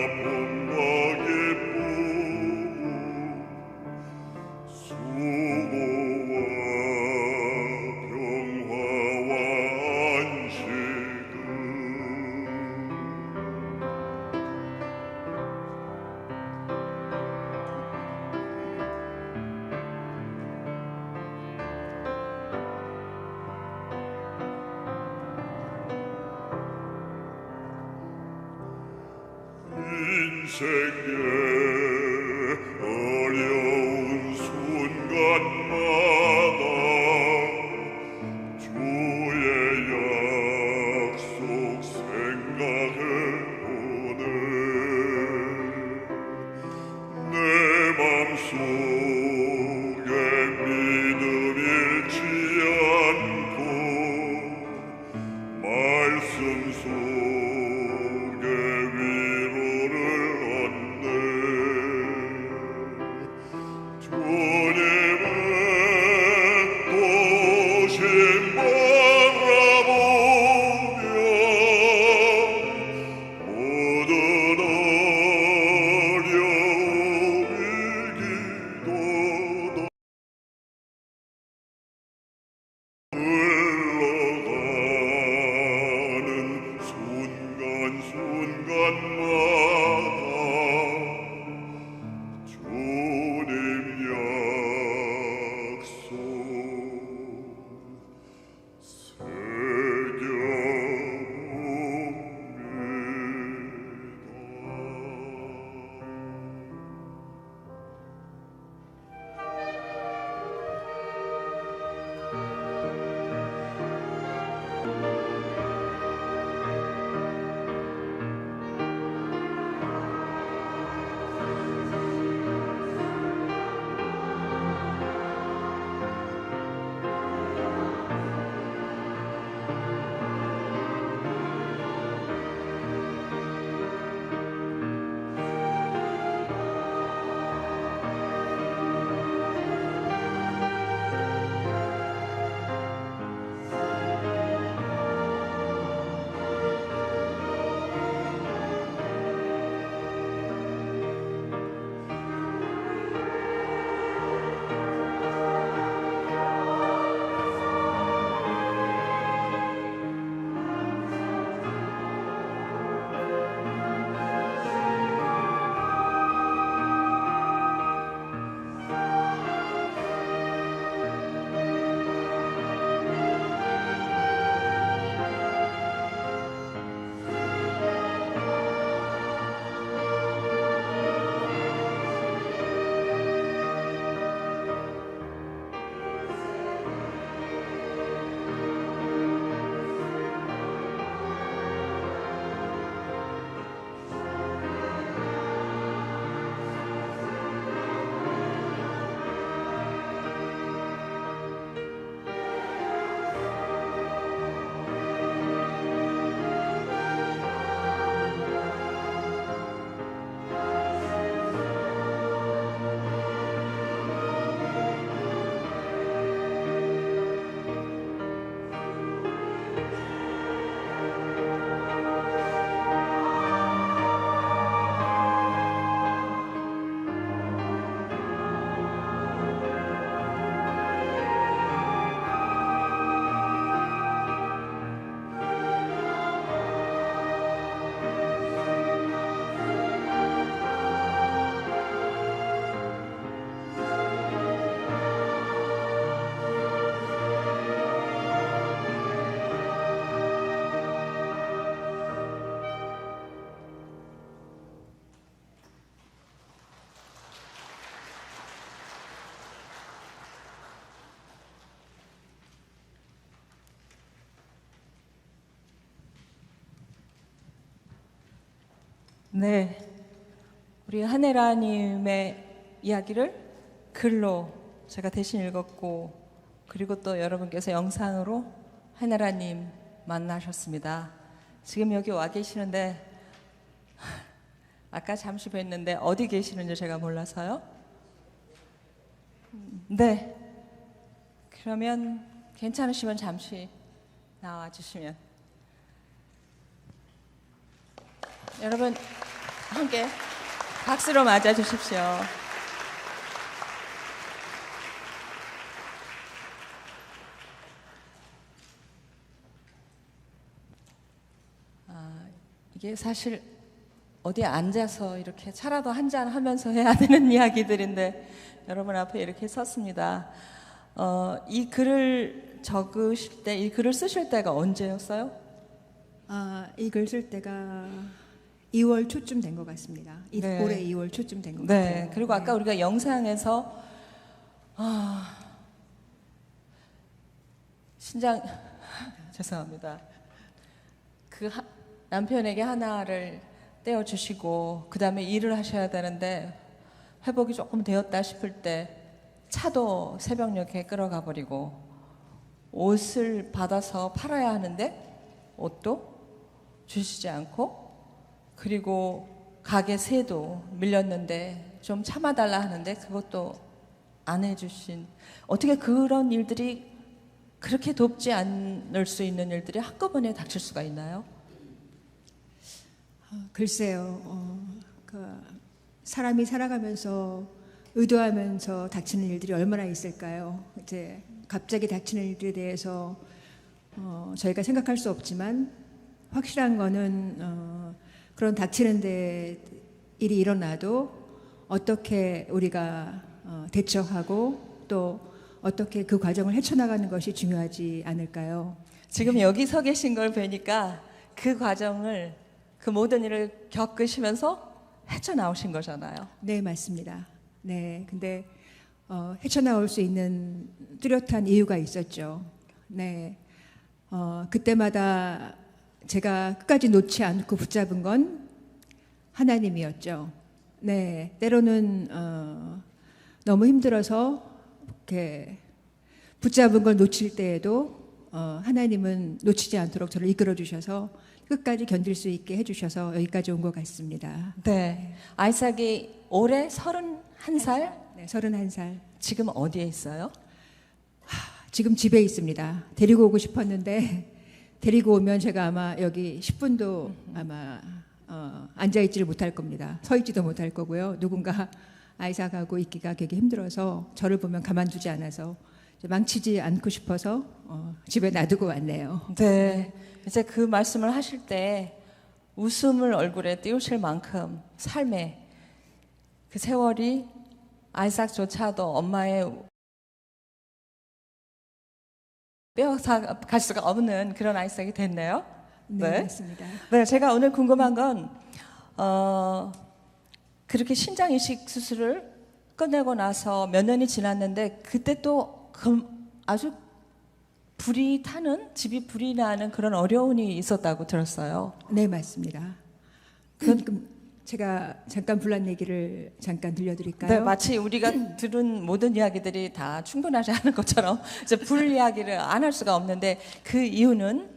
아픔과 기쁨 수고와 평화와 안식을 인생의 어려운 순간마다 주의 약속 생각해 보네 내 맘속에 믿음 잃지 않고 말씀 속에 위로를 얻네 주님의 도심 바라보며 모든 어려움이 기도도 흘러가는 순간 네, 우리 한혜라님의 이야기를 글로 제가 대신 읽었고, 그리고 또 여러분께서 영상으로 한혜라님 만나셨습니다. 지금 여기 와 계시는데 아까 잠시 뵀는데 어디 계시는지 제가 몰라서요. 네, 그러면 괜찮으시면 잠시 나와 주시면. 여러분 함께 박수로 맞아 주십시오. 이게 사실 어디에 앉아서 이렇게 차라도 한잔 하면서 해야 되는 이야기들인데 여러분 앞에 이렇게 섰습니다. 이 글을 적으실 때, 이 글을 쓰실 때가 언제였어요? 이 글 쓸 때가 2월 초쯤 된 것 같습니다. 네. 올해 2월 초쯤 된 것 네. 같아요. 그리고 아까 우리가 영상에서 신장 죄송합니다. 남편에게 하나를 떼어주시고 그 다음에 일을 하셔야 되는데 회복이 조금 되었다 싶을 때 차도 새벽녘에 끌어가 버리고 옷을 받아서 팔아야 하는데 옷도 주시지 않고, 그리고 가게 세도 밀렸는데 좀 참아달라 하는데 그것도 안 해주신, 어떻게 그런 일들이, 그렇게 돕지 않을 수 있는 일들이 한꺼번에 닥칠 수가 있나요? 글쎄요. 사람이 살아가면서 의도하면서 닥치는 일들이 얼마나 있을까요? 이제 갑자기 닥치는 일들에 대해서 저희가 생각할 수 없지만 확실한 거는 그런 닥치는데 일이 일어나도 어떻게 우리가 대처하고 또 어떻게 그 과정을 헤쳐나가는 것이 중요하지 않을까요? 지금 여기 서 계신 걸 뵈니까 그 과정을, 그 모든 일을 겪으시면서 헤쳐나오신 거잖아요. 네, 맞습니다. 네, 근데 헤쳐나올 수 있는 뚜렷한 이유가 있었죠. 네, 그때마다 제가 끝까지 놓지 않고 붙잡은 건 하나님이었죠. 네, 때로는 너무 힘들어서 이렇게 붙잡은 걸 놓칠 때에도 하나님은 놓치지 않도록 저를 이끌어 주셔서 끝까지 견딜 수 있게 해주셔서 여기까지 온 것 같습니다. 네. 아이삭이 올해 31살? 네, 31살. 지금 어디에 있어요? 지금 집에 있습니다. 데리고 오고 싶었는데 데리고 오면 제가 아마 여기 10분도 아마 앉아있지를 못할 겁니다. 서있지도 못할 거고요. 누군가 아이삭하고 있기가 되게 힘들어서 저를 보면 가만두지 않아서 망치지 않고 싶어서 집에 놔두고 왔네요. 네. 이제 그 말씀을 하실 때 웃음을 얼굴에 띄우실 만큼 삶의 그 세월이 아이삭조차도 엄마의 빼앗아 갈 수가 없는 그런 아이삭이 됐네요. 네, 맞습니다. 네, 제가 오늘 궁금한 건 그렇게 신장 이식 수술을 끝내고 나서 몇 년이 지났는데 그때 또 아주 불이 타는, 집이 불이 나는 그런 어려움이 있었다고 들었어요. 네, 맞습니다. 제가 잠깐 불난 얘기를 잠깐 들려드릴까요? 네, 마치 우리가 들은 모든 이야기들이 다 충분하지 않은 것처럼 이제 불 이야기를 안 할 수가 없는데 그 이유는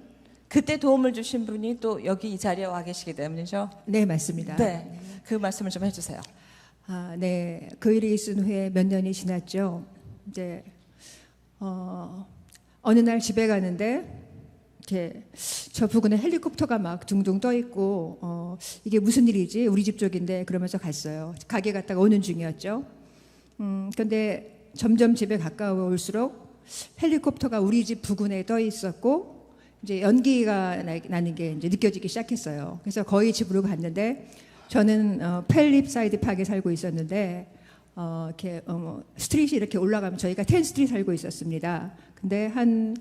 그때 도움을 주신 분이 또 여기 이 자리에 와 계시기 때문이죠. 네, 맞습니다. 네, 그 말씀을 좀 해주세요. 네, 그 일이 있은 후에 몇 년이 지났죠. 이제 어느 날 집에 가는데 이렇게 저 부근에 헬리콥터가 막 둥둥 떠 있고 이게 무슨 일이지? 우리 집 쪽인데 그러면서 갔어요. 가게 갔다가 오는 중이었죠. 그런데 점점 집에 가까워 올수록 헬리콥터가 우리 집 부근에 떠 있었고 이제 연기가 나는 게 이제 느껴지기 시작했어요. 그래서 거의 집으로 갔는데 저는 펠립사이드 파크에 살고 있었는데 이렇게 스트릿이 이렇게 올라가면 저희가 10스트릿 살고 있었습니다. 근데 한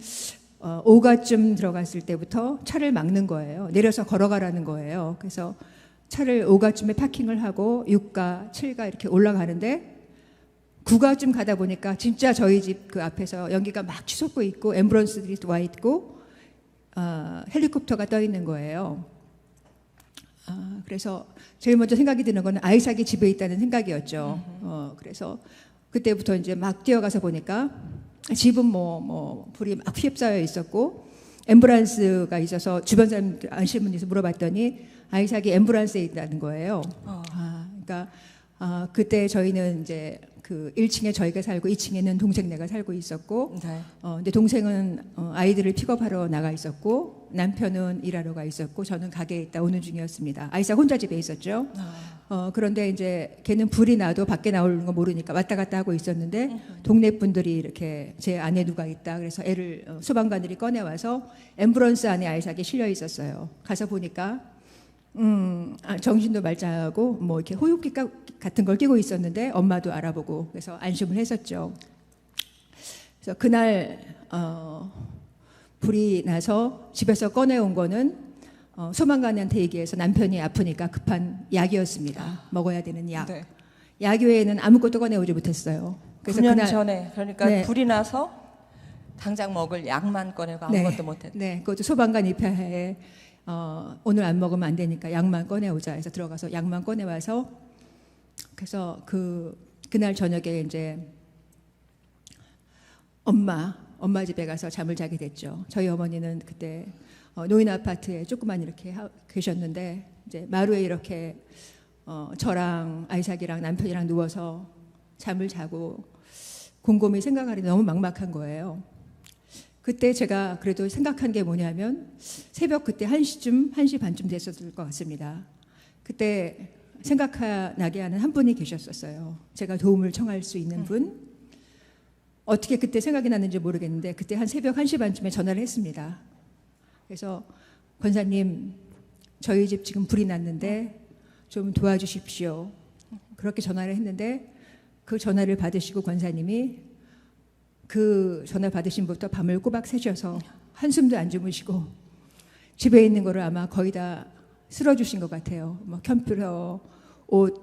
5가쯤 들어갔을 때부터 차를 막는 거예요. 내려서 걸어가라는 거예요. 그래서 차를 5가쯤에 파킹을 하고 6가, 7가 이렇게 올라가는데 9가쯤 가다 보니까 진짜 저희 집 그 앞에서 연기가 막 치솟고 있고 앰뷸런스들이 와 있고 헬리콥터가 떠 있는 거예요. 그래서 제일 먼저 생각이 드는 거는 아이삭이 집에 있다는 생각이었죠. 그래서 그때부터 이제 막 뛰어가서 보니까 집은 뭐 불이 막 휩싸여 있었고 앰뷸런스가 있어서 주변 사람들 아시는 분이 물어봤더니 아이삭이 앰뷸런스에 있다는 거예요. 그러니까 그때 저희는 이제 그 1층에 저희가 살고 2층에는 동생네가 살고 있었고, 네. 근데 동생은 아이들을 픽업하러 나가 있었고 남편은 일하러 가 있었고 저는 가게에 있다 오는 중이었습니다. 아이삭 혼자 집에 있었죠. 그런데 이제 걔는 불이 나도 밖에 나오는 거 모르니까 왔다 갔다 하고 있었는데 동네 분들이 이렇게 제 안에 누가 있다 그래서 애를 소방관들이 꺼내와서 앰뷸런스 안에 아이삭이 실려 있었어요. 가서 보니까 정신도 말짱하고 뭐 이렇게 호흡기 같은 걸 끼고 있었는데 엄마도 알아보고 그래서 안심을 했었죠. 그래서 그날 불이 나서 집에서 꺼내온 거는 소방관한테 얘기해서 남편이 아프니까 급한 약이었습니다. 먹어야 되는 약. 네. 약 외에는 아무것도 꺼내오지 못했어요. 그래서 9년 그날 전에 그러니까 네. 불이 나서 당장 먹을 약만 꺼내고 아무것도 못했다. 네, 그것도 소방관 입회하에 오늘 안 먹으면 안 되니까 약만 꺼내오자 해서 들어가서 약만 꺼내와서 그래서 그날 저녁에 이제 엄마 집에 가서 잠을 자게 됐죠. 저희 어머니는 그때 노인 아파트에 조그만 이렇게 계셨는데 이제 마루에 이렇게 저랑 아이삭이랑 남편이랑 누워서 잠을 자고 곰곰이 생각하니 너무 막막한 거예요. 그때 제가 그래도 생각한 게 뭐냐면 새벽 그때 1시 반쯤 됐었을 것 같습니다. 그때 생각나게 하는 한 분이 계셨었어요. 제가 도움을 청할 수 있는 분. 어떻게 그때 생각이 났는지 모르겠는데 그때 한 새벽 1시 반쯤에 전화를 했습니다. 그래서 권사님 저희 집 지금 불이 났는데 좀 도와주십시오. 그렇게 전화를 했는데 그 전화를 받으시고 권사님이 그 전화 받으신 부터 밤을 꼬박 새셔서 한숨도 안 주무시고 집에 있는 거를 아마 거의 다 쓸어주신 것 같아요. 뭐 컴퓨터, 옷,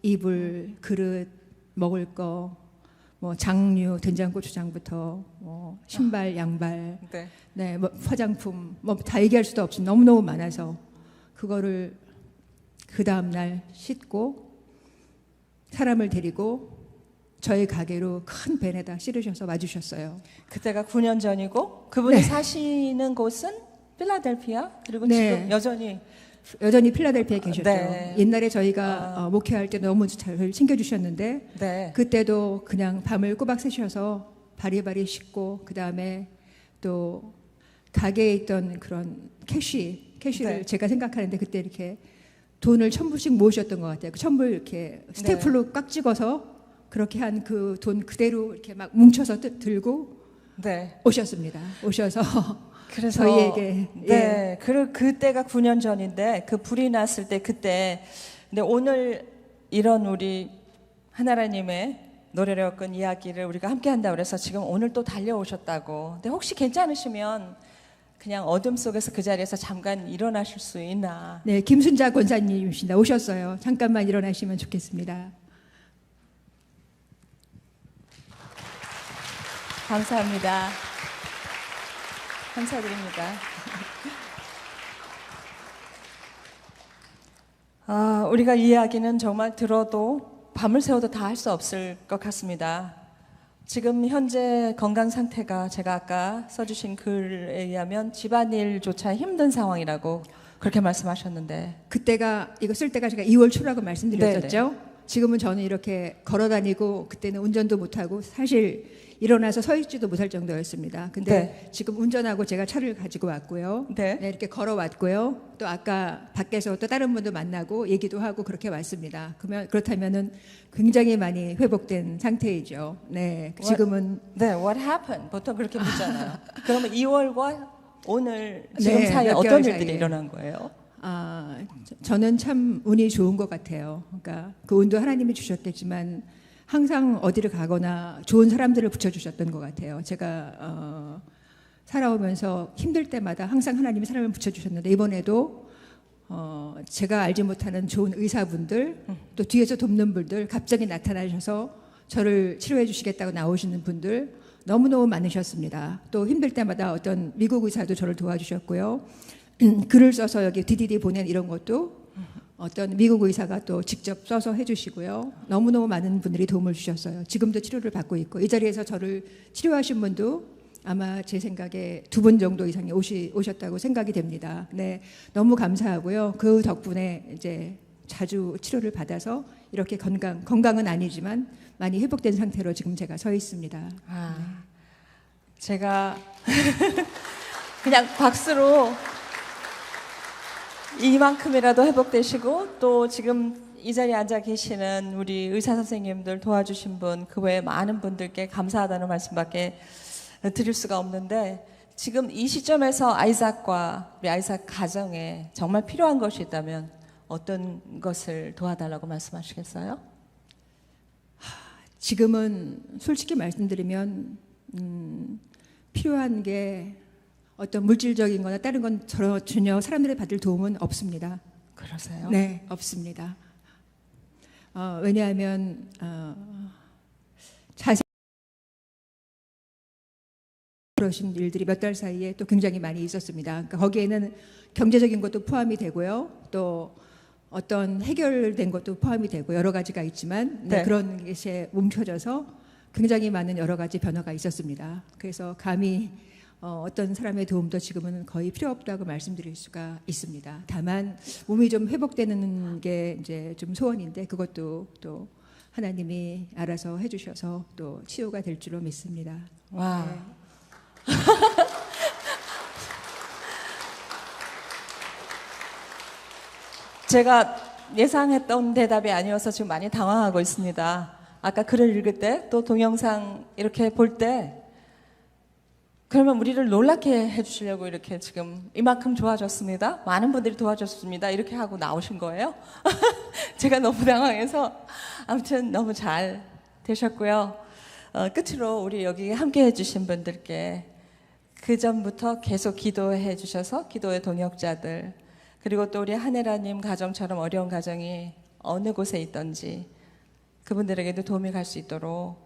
이불, 그릇, 먹을 거, 뭐 장류, 된장고추장부터 뭐 신발, 양발, 네. 네, 뭐 화장품, 뭐 다 얘기할 수도 없이 너무너무 많아서 그거를 그 다음 날 씻고 사람을 데리고 저희 가게로 큰 벤에다 실으셔서 와주셨어요. 그때가 9년 전이고 그분이 네. 사시는 곳은 필라델피아 그리고 네. 지금 여전히 필라델피아에 계셨죠. 네. 옛날에 저희가 목회할 때 너무 잘 챙겨주셨는데 네. 그때도 그냥 밤을 꼬박 새셔서 바리바리 씻고 그 다음에 또 가게에 있던 그런 캐시를 네. 제가 생각하는데 그때 이렇게 돈을 1,000불씩 모으셨던 것 같아요. 그 1,000불 이렇게 스테플로 꽉 찍어서 그렇게 한 그 돈 그대로 이렇게 막 뭉쳐서 들고 네. 오셨습니다. 오셔서 그래서 저희에게 네. 그때가 9년 전인데 그 불이 났을 때 그때 근데 오늘 이런 우리 하나님의 노래를 엮은 이야기를 우리가 함께 한다고 그래서 지금 오늘 또 달려오셨다고. 근데 혹시 괜찮으시면 그냥 어둠 속에서 그 자리에서 잠깐 일어나실 수 있나? 네, 김순자 권사님이십니다. 오셨어요. 잠깐만 일어나시면 좋겠습니다. 감사합니다. 감사드립니다. 우리가 이 이야기는 정말 들어도 밤을 새워도 다 할 수 없을 것 같습니다. 지금 현재 건강 상태가 제가 아까 써주신 글에 의하면 집안일조차 힘든 상황이라고 그렇게 말씀하셨는데 그때가 이거 쓸 때가 제가 2월 초라고 말씀드렸었죠. 지금은 저는 이렇게 걸어다니고 그때는 운전도 못하고 사실 일어나서 서 있지도 못할 정도였습니다. 근데 네. 지금 운전하고 제가 차를 가지고 왔고요. 네. 이렇게 걸어왔고요. 또 아까 밖에서 또 다른 분도 만나고 얘기도 하고 그렇게 왔습니다. 그렇다면은 굉장히 많이 회복된 상태이죠. 네, 지금은 네, what happened? 보통 그렇게 묻잖아요. 그러면 2월과 오늘 지금 네, 사이에 몇 어떤 개월 일들이 사이에. 일어난 거예요? 저는 참 운이 좋은 것 같아요. 그러니까 그 운도 하나님이 주셨겠지만 항상 어디를 가거나 좋은 사람들을 붙여주셨던 것 같아요. 제가 살아오면서 힘들 때마다 항상 하나님이 사람을 붙여주셨는데 이번에도 제가 알지 못하는 좋은 의사분들 또 뒤에서 돕는 분들 갑자기 나타나셔서 저를 치료해 주시겠다고 나오시는 분들 너무너무 많으셨습니다. 또 힘들 때마다 어떤 미국 의사도 저를 도와주셨고요. 글을 써서 여기 DDD 보낸 이런 것도 어떤 미국 의사가 또 직접 써서 해주시고요. 너무너무 많은 분들이 도움을 주셨어요. 지금도 치료를 받고 있고 이 자리에서 저를 치료하신 분도 아마 제 생각에 2분 정도 이상이 오셨다고 생각이 됩니다. 네, 너무 감사하고요. 그 덕분에 이제 자주 치료를 받아서 이렇게 건강은 아니지만 많이 회복된 상태로 지금 제가 서 있습니다. 아, 제가 그냥 박수로 이만큼이라도 회복되시고 또 지금 이 자리에 앉아 계시는 우리 의사 선생님들 도와주신 분 그 외에 많은 분들께 감사하다는 말씀밖에 드릴 수가 없는데 지금 이 시점에서 아이삭과 우리 아이삭 가정에 정말 필요한 것이 있다면 어떤 것을 도와달라고 말씀하시겠어요? 지금은 솔직히 말씀드리면 필요한 게 어떤 물질적인 거나 다른 건 전혀 사람들이 받을 도움은 없습니다. 그러세요? 네, 없습니다. 왜냐하면 자세히 그러신 일들이 몇 달 사이에 또 굉장히 많이 있었습니다. 그러니까 거기에는 경제적인 것도 포함이 되고요. 또 어떤 해결된 것도 포함이 되고 여러 가지가 있지만 네. 그런 것에 뭉쳐져서 굉장히 많은 여러 가지 변화가 있었습니다. 그래서 감히 어떤 사람의 도움도 지금은 거의 필요 없다고 말씀드릴 수가 있습니다. 다만 몸이 좀 회복되는 게 이제 좀 소원인데 그것도 또 하나님이 알아서 해주셔서 또 치유가 될 줄로 믿습니다. 와. 네. 제가 예상했던 대답이 아니어서 지금 많이 당황하고 있습니다. 아까 글을 읽을 때 또 동영상 이렇게 볼 때 그러면 우리를 놀랍게 해주시려고 이렇게 지금 이만큼 좋아졌습니다. 많은 분들이 도와줬습니다. 이렇게 하고 나오신 거예요? 제가 너무 당황해서 아무튼 너무 잘 되셨고요. 끝으로 우리 여기 함께 해주신 분들께 그 전부터 계속 기도해 주셔서 기도의 동역자들 그리고 또 우리 한혜라님 가정처럼 어려운 가정이 어느 곳에 있던지 그분들에게도 도움이 갈 수 있도록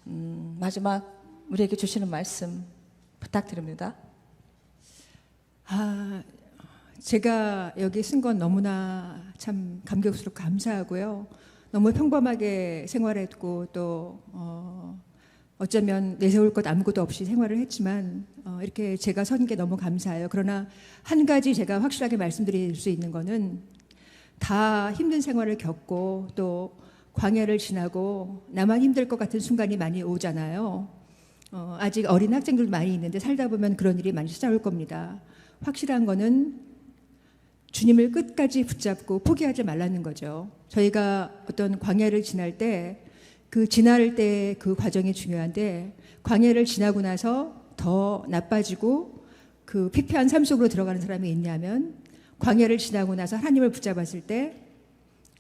마지막 우리에게 주시는 말씀 부탁드립니다. 제가 여기 쓴 건 너무나 참 감격스럽고 감사하고요. 너무 평범하게 생활했고 또 어쩌면 내세울 것 아무것도 없이 생활을 했지만 이렇게 제가 선 게 너무 감사해요. 그러나 한 가지 제가 확실하게 말씀드릴 수 있는 거는 다 힘든 생활을 겪고 또 광야를 지나고 나만 힘들 것 같은 순간이 많이 오잖아요. 아직 어린 학생들도 많이 있는데 살다 보면 그런 일이 많이 찾아올 겁니다. 확실한 거는 주님을 끝까지 붙잡고 포기하지 말라는 거죠. 저희가 어떤 광야를 지날 때 그 지날 때 그 과정이 중요한데 광야를 지나고 나서 더 나빠지고 그 피폐한 삶 속으로 들어가는 사람이 있냐면 광야를 지나고 나서 하나님을 붙잡았을 때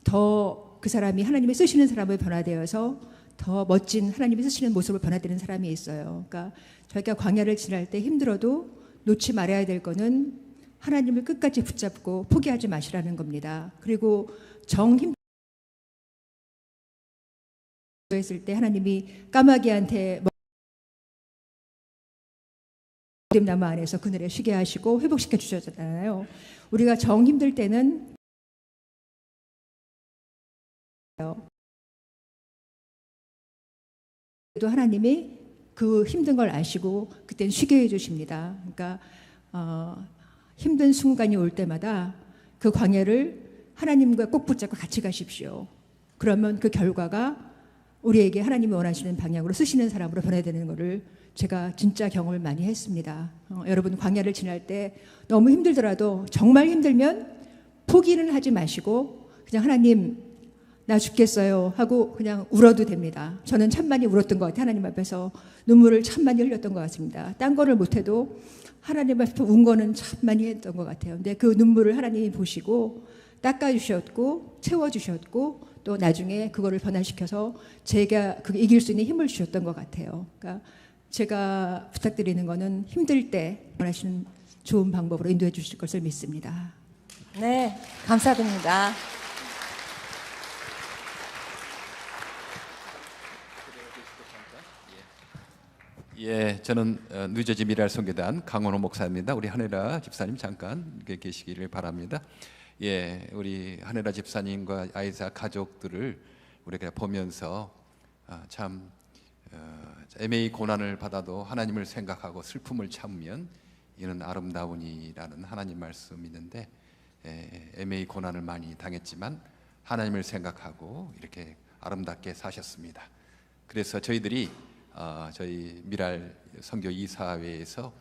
더 그 사람이 하나님이 쓰시는 사람을 변화되어서 더 멋진 하나님이 쓰시는 모습을 변화되는 사람이 있어요. 그러니까 저희가 광야를 지날 때 힘들어도 놓지 말아야 될 거는 하나님을 끝까지 붙잡고 포기하지 마시라는 겁니다. 그리고 했을 때 하나님이 까마귀한테 나무 안에서 그늘에 쉬게 하시고 회복시켜 주셨잖아요. 우리가 정 힘들 때는 또 하나님이 그 힘든 걸 아시고 그때는 쉬게 해주십니다. 그러니까 힘든 순간이 올 때마다 그 광야를 하나님과 꼭 붙잡고 같이 가십시오. 그러면 그 결과가 우리에게 하나님이 원하시는 방향으로 쓰시는 사람으로 변화되는 것을 제가 진짜 경험을 많이 했습니다. 여러분 광야를 지날 때 너무 힘들더라도 정말 힘들면 포기는 하지 마시고 그냥 하나님 나 죽겠어요 하고 그냥 울어도 됩니다. 저는 참 많이 울었던 것 같아요. 하나님 앞에서 눈물을 참 많이 흘렸던 것 같습니다. 딴 거를 못해도 하나님 앞에서 운 거는 참 많이 했던 것 같아요. 근데 그 눈물을 하나님이 보시고 닦아주셨고 채워주셨고 또 나중에 그거를 변화시켜서 제가 그게 이길 수 있는 힘을 주셨던 것 같아요. 그러니까 제가 부탁드리는 거는 힘들 때 원하시는 좋은 방법으로 인도해 주실 것을 믿습니다. 네, 감사드립니다. 예, 저는 뉴저지 미랄 선교단 강원호 목사입니다. 우리 한혜라 집사님 잠깐 계시기를 바랍니다. 예, 우리 한혜라 집사님과 아이자 가족들을 우리가 보면서 참 애매히 고난을 받아도 하나님을 생각하고 슬픔을 참으면 이는 아름다우니라는 하나님 말씀이 있는데, 애매히 고난을 많이 당했지만 하나님을 생각하고 이렇게 아름답게 사셨습니다. 그래서 저희들이 저희 미랄 선교 이사회에서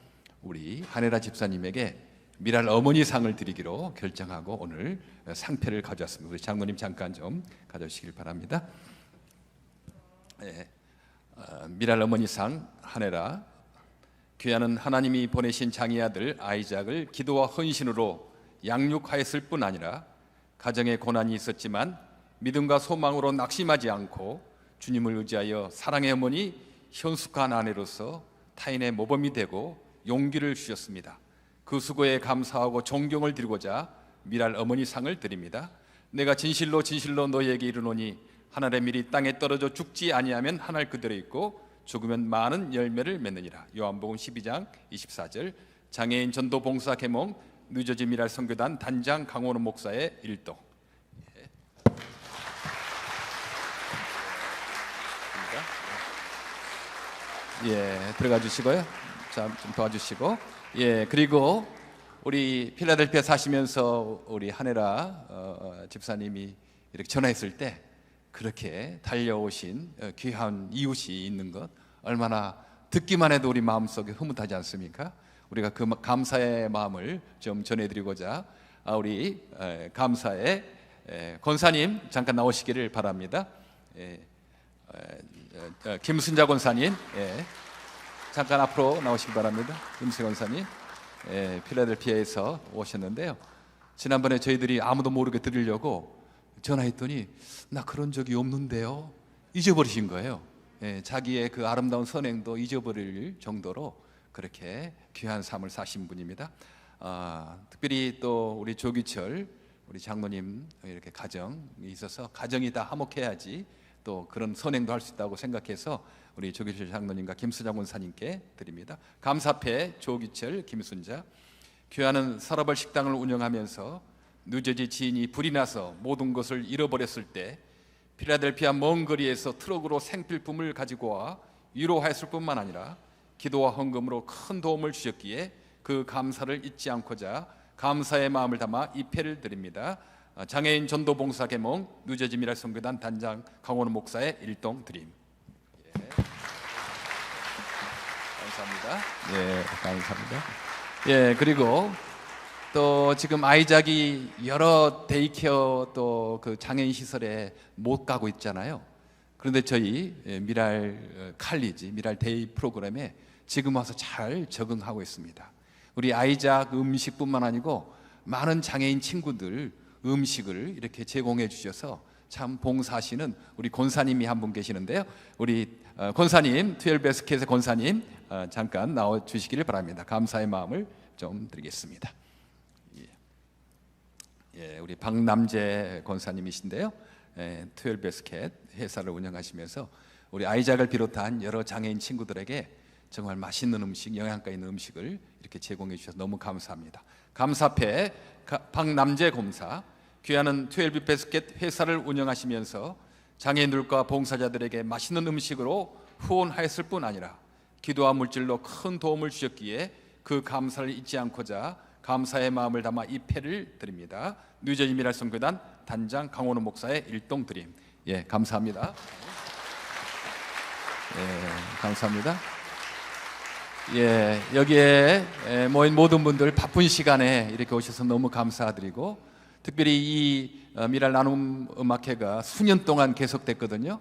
우리 한혜라 집사님에게 미랄 어머니상을 드리기로 결정하고 오늘 상패를 가져왔습니다. 우리 장로님 잠깐 좀 가져오시길 바랍니다. 미랄 어머니상 한혜라, 귀하는 하나님이 보내신 장의 아들 아이작을 기도와 헌신으로 양육하였을 뿐 아니라 가정에 고난이 있었지만 믿음과 소망으로 낙심하지 않고 주님을 의지하여 사랑의 어머니 현숙한 아내로서 타인의 모범이 되고 용기를 주셨습니다. 그 수고에 감사하고 존경을 드리고자 미랄 어머니상을 드립니다. 내가 진실로 진실로 너희에게 이르노니 하늘의 밀이 땅에 떨어져 죽지 아니하면 하늘 그대로 있고 죽으면 많은 열매를 맺느니라. 요한복음 12장 24절. 장애인 전도 봉사 계몽 뉴저지 미랄 선교단 단장 강원호 목사의 일동. 들어가 주시고요. 자, 좀 도와주시고. 그리고 우리 필라델피아 사시면서 우리 한혜라 집사님이 이렇게 전화했을 때 그렇게 달려오신 귀한 이웃이 있는 것, 얼마나 듣기만 해도 우리 마음속에 흐뭇하지 않습니까? 우리가 그 감사의 마음을 좀 전해드리고자 우리 감사의 권사님 잠깐 나오시기를 바랍니다. 김순자 권사님, 잠깐 앞으로 나오시기 바랍니다. 김순자 권사님, 필라델피아에서 오셨는데요. 지난번에 저희들이 아무도 모르게 드리려고 전화했더니 나 그런 적이 없는데요, 잊어버리신 거예요. 자기의 그 아름다운 선행도 잊어버릴 정도로 그렇게 귀한 삶을 사신 분입니다. 특별히 또 우리 조기철 우리 장로님 이렇게 가정이 있어서 가정이 다 화목해야지 또 그런 선행도 할 수 있다고 생각해서 우리 조기철 장로님과 김순자 권사님께 드립니다. 감사패 조기철, 김순자. 귀하는 서라벌 식당을 운영하면서 뉴저지 지인이 불이 나서 모든 것을 잃어버렸을 때 필라델피아 먼 거리에서 트럭으로 생필품을 가지고 와 위로하였을 뿐만 아니라 기도와 헌금으로 큰 도움을 주셨기에 그 감사를 잊지 않고자 감사의 마음을 담아 이 패를 드립니다. 장애인 전도 봉사 계몽 뉴저지 미랄 선교단 단장 강원호 목사의 일동 드림. 감사합니다. 감사합니다. 그리고 또 지금 아이작이 여러 데이케어 또 그 장애인 시설에 못 가고 있잖아요. 그런데 저희 미랄 칼리지, 미랄 데이 프로그램에 지금 와서 잘 적응하고 있습니다. 우리 아이작 음식뿐만 아니고 많은 장애인 친구들 음식을 이렇게 제공해 주셔서 참 봉사하시는 우리 권사님이 한 분 계시는데요. 우리 권사님, 12에스켓의 권사님 잠깐 나와 주시기를 바랍니다. 감사의 마음을 좀 드리겠습니다. 우리 박남재 권사님이신데요. 12에스켓 회사를 운영하시면서 우리 아이작을 비롯한 여러 장애인 친구들에게 정말 맛있는 음식, 영양가 있는 음식을 이렇게 제공해 주셔서 너무 감사합니다. 감사패 박남재 검사. 귀하는 12에스켓 회사를 운영하시면서 장애인들과 봉사자들에게 맛있는 음식으로 후원하였을 뿐 아니라 기도와 물질로 큰 도움을 주셨기에 그 감사를 잊지 않고자 감사의 마음을 담아 이 패를 드립니다. 뉴저지 미랄 선교단 단장 강원호 목사의 일동 드림. 감사합니다. 감사합니다. 여기에 모인 모든 분들 바쁜 시간에 이렇게 오셔서 너무 감사드리고, 특별히 이 미랄 나눔 음악회가 수년 동안 계속됐거든요.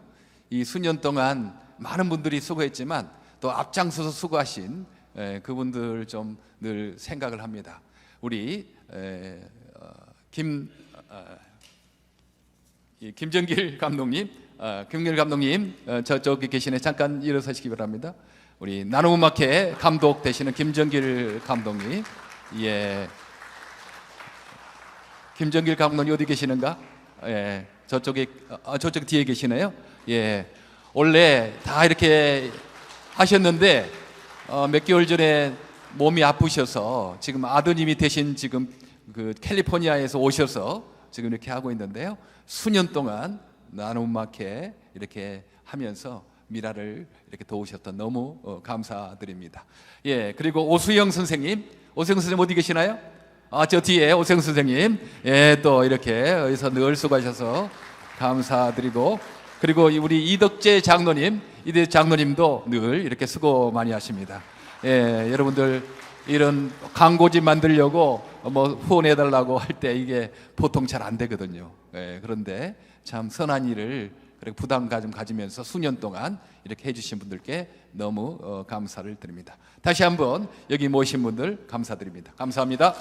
이 수년 동안 많은 분들이 수고했지만 또 앞장서서 수고하신 그분들 좀 늘 생각을 합니다. 우리 김정길 감독님, 저쪽에 계시네. 잠깐 일어서시기 바랍니다. 우리 나눔음악회 감독 되시는 김정길 감독님. 김정길 감독님 어디 계시는가? 저쪽 뒤에 계시네요. 원래 다 이렇게 하셨는데 몇 개월 전에 몸이 아프셔서 지금 아드님이 대신 지금 그 캘리포니아에서 오셔서 지금 이렇게 하고 있는데요. 수년 동안 나눔마켓 이렇게 하면서 미라를 이렇게 도우셨던 너무 감사드립니다. 예, 그리고 오수영 선생님 어디 계시나요? 저 뒤에 오수영 선생님, 예, 또 이렇게 여기서 늘 수고하셔서 감사드리고, 그리고 우리 이덕재 장로님도 늘 이렇게 수고 많이 하십니다. 예, 여러분들 이런 광고지 만들려고 뭐 후원해달라고 할 때 이게 보통 잘 안 되거든요. 예, 그런데 참 선한 일을 그리고 부담감 좀 가지면서 수년 동안 이렇게 해주신 분들께 너무 감사를 드립니다. 다시 한번 여기 모신 분들 감사드립니다. 감사합니다.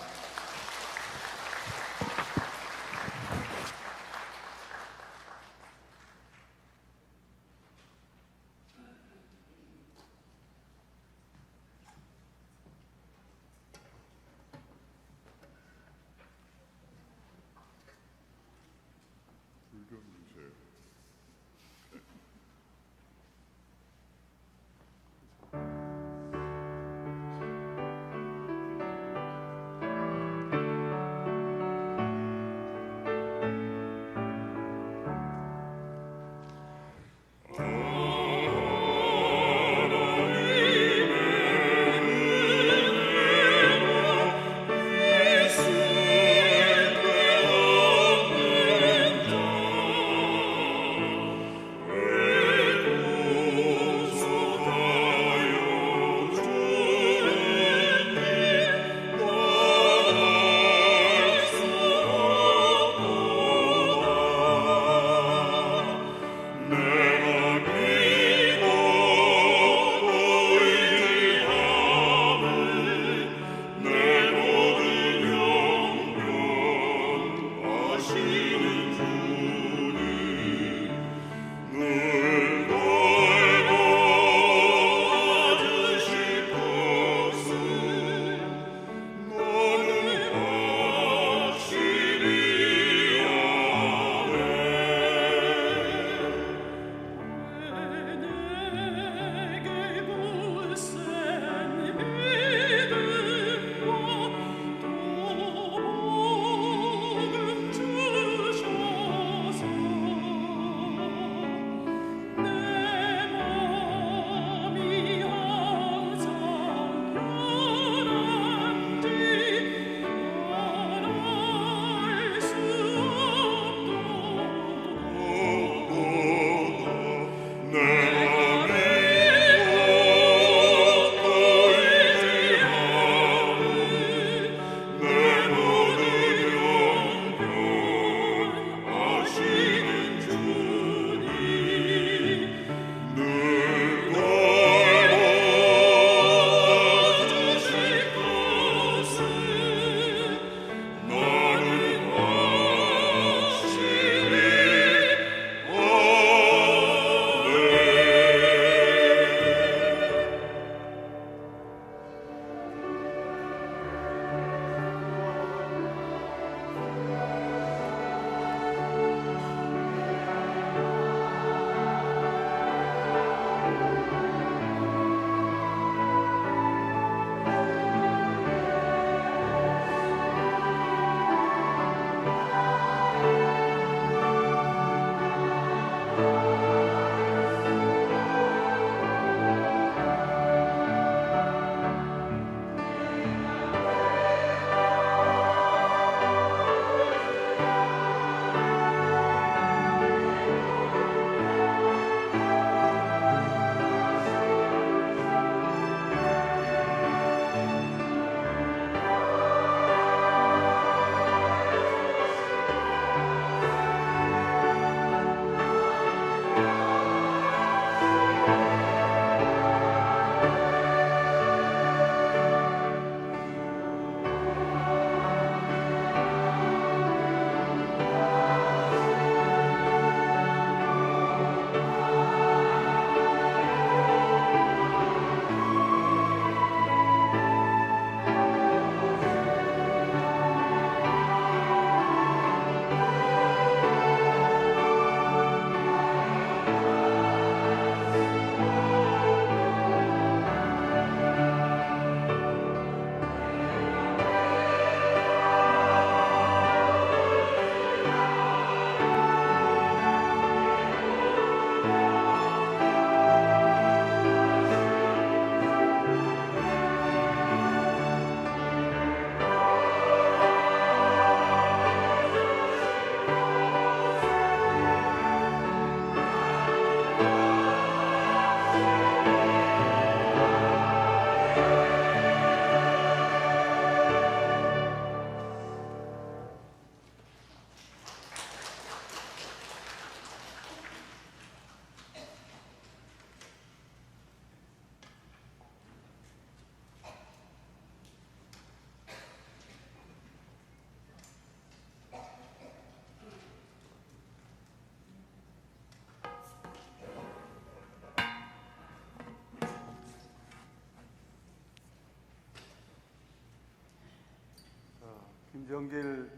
김정길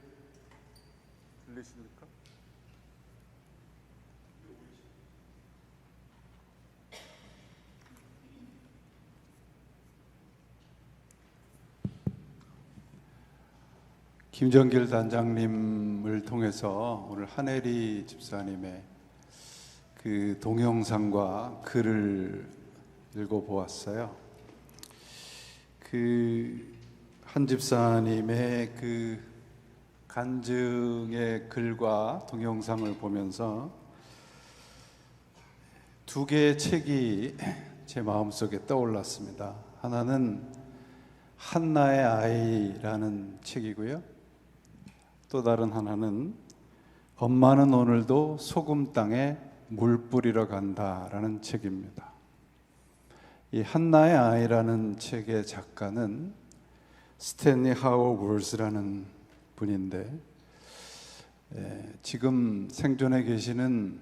들리십니까? 김정길 단장님을 통해서 오늘 한혜리 집사님의 그 동영상과 글을 읽어보았어요. 그 한 집사님의 그 간증의 글과 동영상을 보면서 두 개의 책이 제 마음속에 떠올랐습니다. 하나는 한나의 아이라는 책이고요. 또 다른 하나는 엄마는 오늘도 소금 땅에 물 뿌리러 간다라는 책입니다. 이 한나의 아이라는 책의 작가는 스탠리 하워 월스라는 분인데 지금 생존해 계시는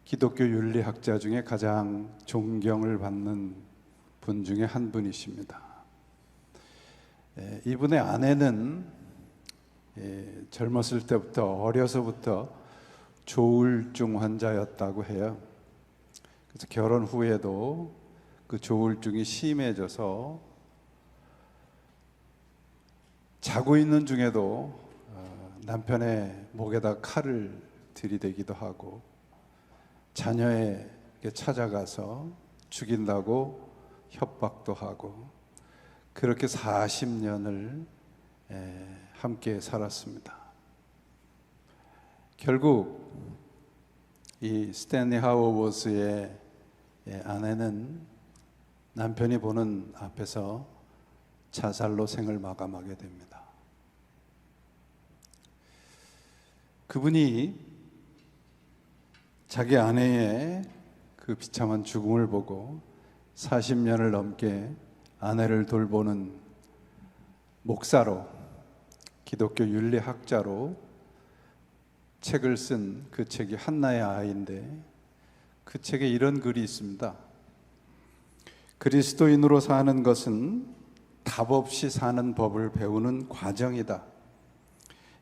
기독교 윤리학자 중에 가장 존경을 받는 분 중에 한 분이십니다. 이분의 아내는 젊었을 때부터 어려서부터 조울증 환자였다고 해요. 그래서 결혼 후에도 그 조울증이 심해져서 자고 있는 중에도 남편의 목에다 칼을 들이대기도 하고 자녀에게 찾아가서 죽인다고 협박도 하고 그렇게 40년을 함께 살았습니다. 결국 이 스탠리 하워워스의 아내는 남편이 보는 앞에서 자살로 생을 마감하게 됩니다. 그분이 자기 아내의 그 비참한 죽음을 보고 40년을 넘게 아내를 돌보는 목사로, 기독교 윤리학자로 책을 쓴 그 책이 한나의 아이인데 그 책에 이런 글이 있습니다. 그리스도인으로 사는 것은 답 없이 사는 법을 배우는 과정이다.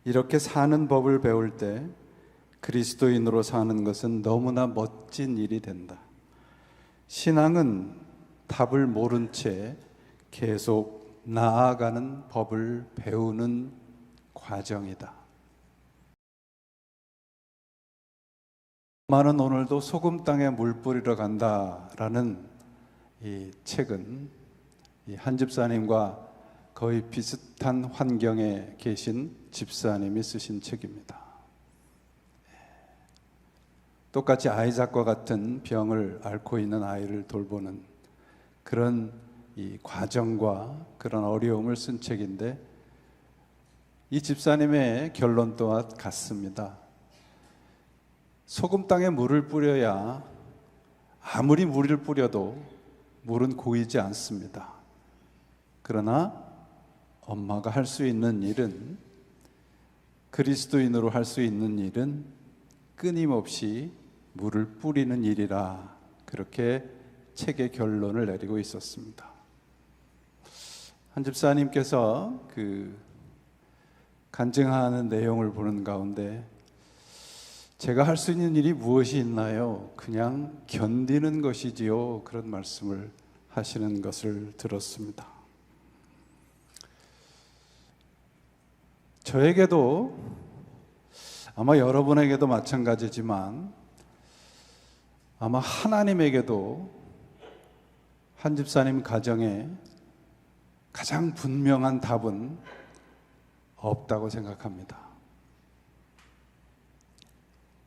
이렇게 사는 법을 배울 때 그리스도인으로 사는 것은 너무나 멋진 일이 된다. 신앙은 답을 모른 채 계속 나아가는 법을 배우는 과정이다. 엄마는 오늘도 소금 땅에 물 뿌리러 간다라는 이 책은 이 한 집사님과 거의 비슷한 환경에 계신 집사님이 쓰신 책입니다. 똑같이 아이작과 같은 병을 앓고 있는 아이를 돌보는 그런 이 과정과 그런 어려움을 쓴 책인데 이 집사님의 결론 또한 같습니다. 소금 땅에 물을 뿌려야 아무리 물을 뿌려도 물은 고이지 않습니다. 그러나 엄마가 할 수 있는 일은, 그리스도인으로 할 수 있는 일은 끊임없이 물을 뿌리는 일이라, 그렇게 책의 결론을 내리고 있었습니다. 한 집사님께서 그 간증하는 내용을 보는 가운데 제가 할 수 있는 일이 무엇이 있나요? 그냥 견디는 것이지요. 그런 말씀을 하시는 것을 들었습니다. 저에게도 아마 여러분에게도 마찬가지지만 아마 하나님에게도 한 집사님 가정에 가장 분명한 답은 없다고 생각합니다.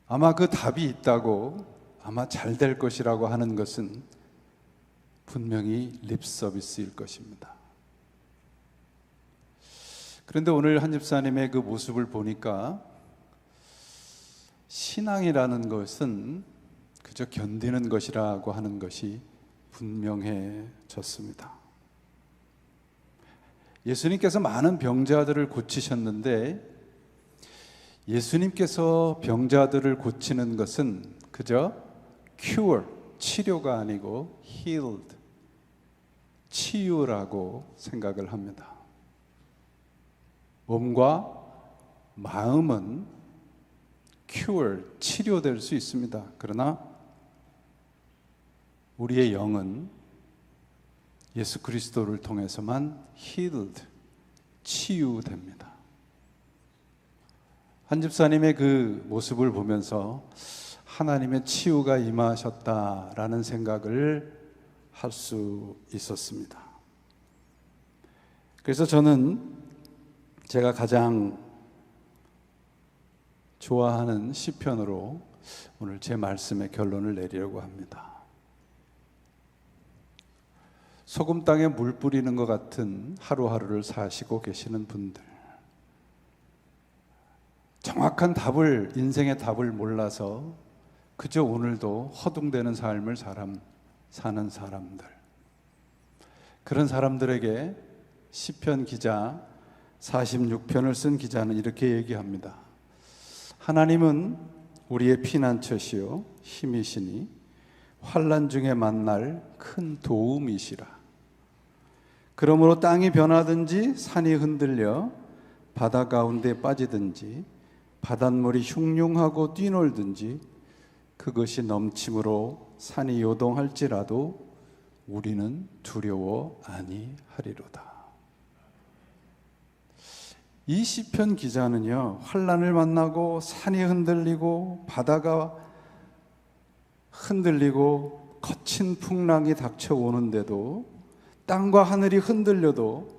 아마 그 답이 있다고, 아마 잘 될 것이라고 하는 것은 분명히 립 서비스일 것입니다. 그런데 오늘 한 집사님의 그 모습을 보니까 신앙이라는 것은 그저 견디는 것이라고 하는 것이 분명해졌습니다. 예수님께서 많은 병자들을 고치셨는데 예수님께서 병자들을 고치는 것은 그저 cure, 치료가 아니고 healed, 치유라고 생각을 합니다. 몸과 마음은 치료될 수 있습니다. 그러나 우리의 영은 예수 그리스도를 통해서만 치유됩니다. 한 집사님의 그 모습을 보면서 하나님의 치유가 임하셨다라는 생각을 할 수 있었습니다. 그래서 저는 제가 가장 좋아하는 시편으로 오늘 제 말씀의 결론을 내리려고 합니다. 소금 땅에 물 뿌리는 것 같은 하루하루를 사시고 계시는 분들, 정확한 답을, 인생의 답을 몰라서 그저 오늘도 허둥대는 삶을 사는 사람들, 그런 사람들에게 시편 기자 46편을 쓴 기자는 이렇게 얘기합니다. 하나님은 우리의 피난처시요 힘이시니 환난 중에 만날 큰 도움이시라. 그러므로 땅이 변하든지 산이 흔들려 바다 가운데 빠지든지 바닷물이 흉흉하고 뛰놀든지 그것이 넘침으로 산이 요동할지라도 우리는 두려워 아니하리로다. 이 시편 기자는요, 환난을 만나고 산이 흔들리고 바다가 흔들리고 거친 풍랑이 닥쳐오는데도 땅과 하늘이 흔들려도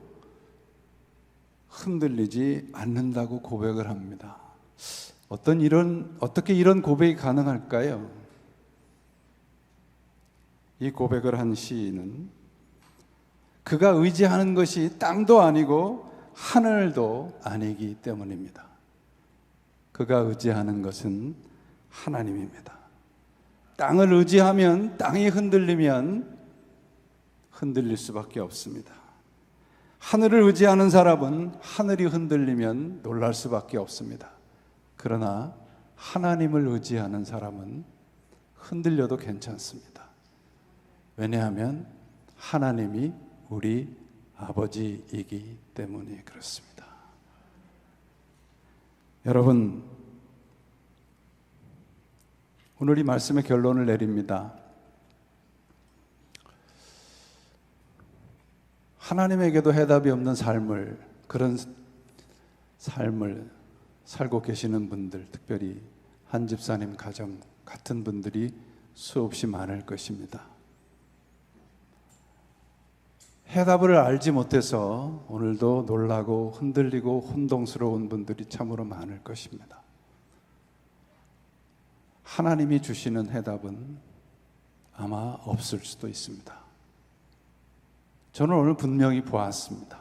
흔들리지 않는다고 고백을 합니다. 어떻게 이런 고백이 가능할까요? 이 고백을 한 시인은 그가 의지하는 것이 땅도 아니고 하늘도 아니기 때문입니다. 그가 의지하는 것은 하나님입니다. 땅을 의지하면, 땅이 흔들리면 흔들릴 수밖에 없습니다. 하늘을 의지하는 사람은 하늘이 흔들리면 놀랄 수밖에 없습니다. 그러나 하나님을 의지하는 사람은 흔들려도 괜찮습니다. 왜냐하면 하나님이 우리 아버지이기 때문에 그렇습니다. 여러분, 오늘 이 말씀의 결론을 내립니다. 하나님에게도 해답이 없는 그런 삶을 살고 계시는 분들, 특별히 한 집사님 가정 같은 분들이 수없이 많을 것입니다. 해답을 알지 못해서 오늘도 놀라고 흔들리고 혼동스러운 분들이 참으로 많을 것입니다. 하나님이 주시는 해답은 아마 없을 수도 있습니다. 저는 오늘 분명히 보았습니다.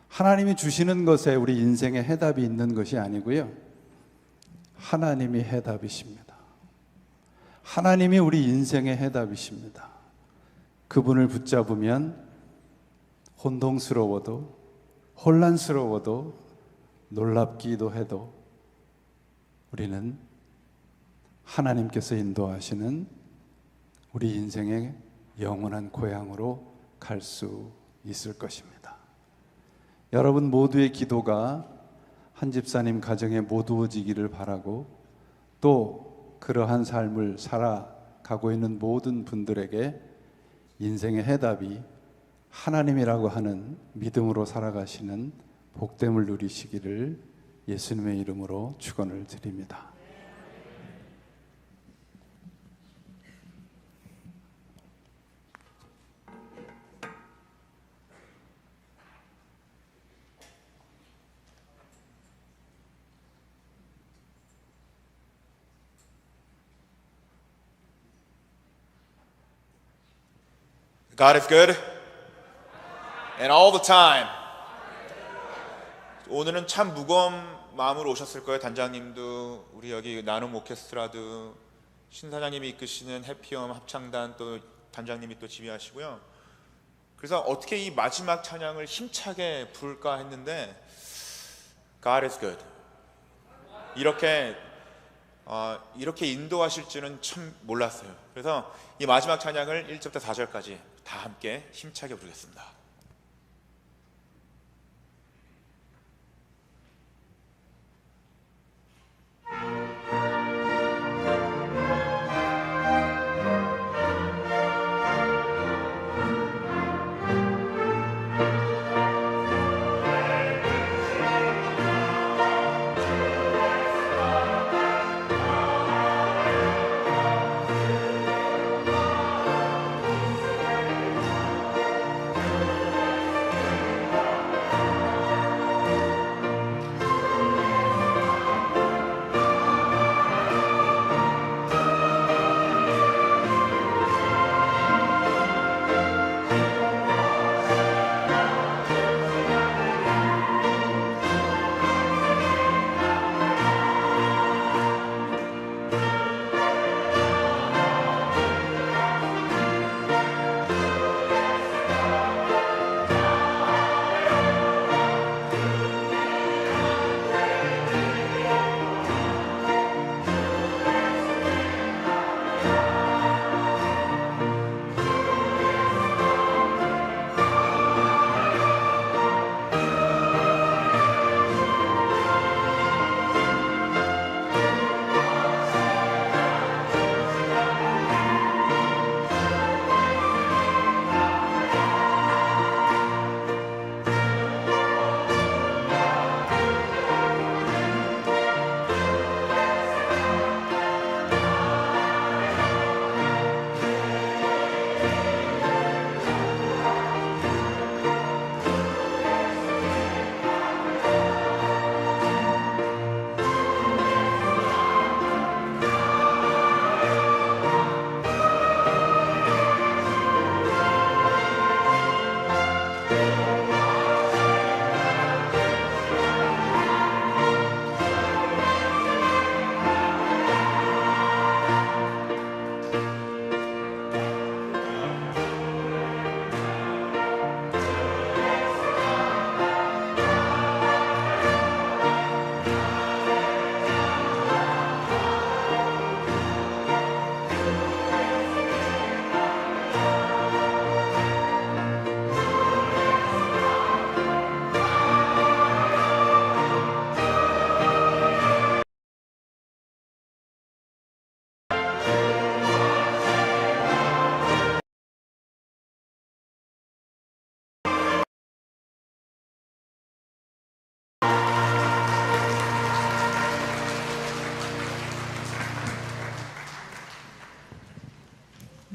하나님이 주시는 것에 우리 인생에 해답이 있는 것이 아니고요, 하나님이 해답이십니다. 하나님이 우리 인생의 해답이십니다. 그분을 붙잡으면 혼동스러워도 혼란스러워도 놀랍기도 해도 우리는 하나님께서 인도하시는 우리 인생의 영원한 고향으로 갈 수 있을 것입니다. 여러분 모두의 기도가 한 집사님 가정에 모두어지기를 바라고, 또 그러한 삶을 살아가고 있는 모든 분들에게 인생의 해답이 하나님이라고 하는 믿음으로 살아가시는 복됨을 누리시기를 예수님의 이름으로 축원을 드립니다. God is good and all the time. 오늘은 참 무거운 마음으로 오셨을 거예요. 단장님도, 우리 여기 나눔 오케스트라도, 신사장님이 이끄시는 해피엄 합창단, 또 단장님이 또 지휘하시고요. 그래서 어떻게 이 마지막 찬양을 힘차게 부를까 했는데 God is good, 이렇게 인도하실 줄은 참 몰랐어요. 그래서 이 마지막 찬양을 1절부터 4절까지 다 함께 힘차게 부르겠습니다.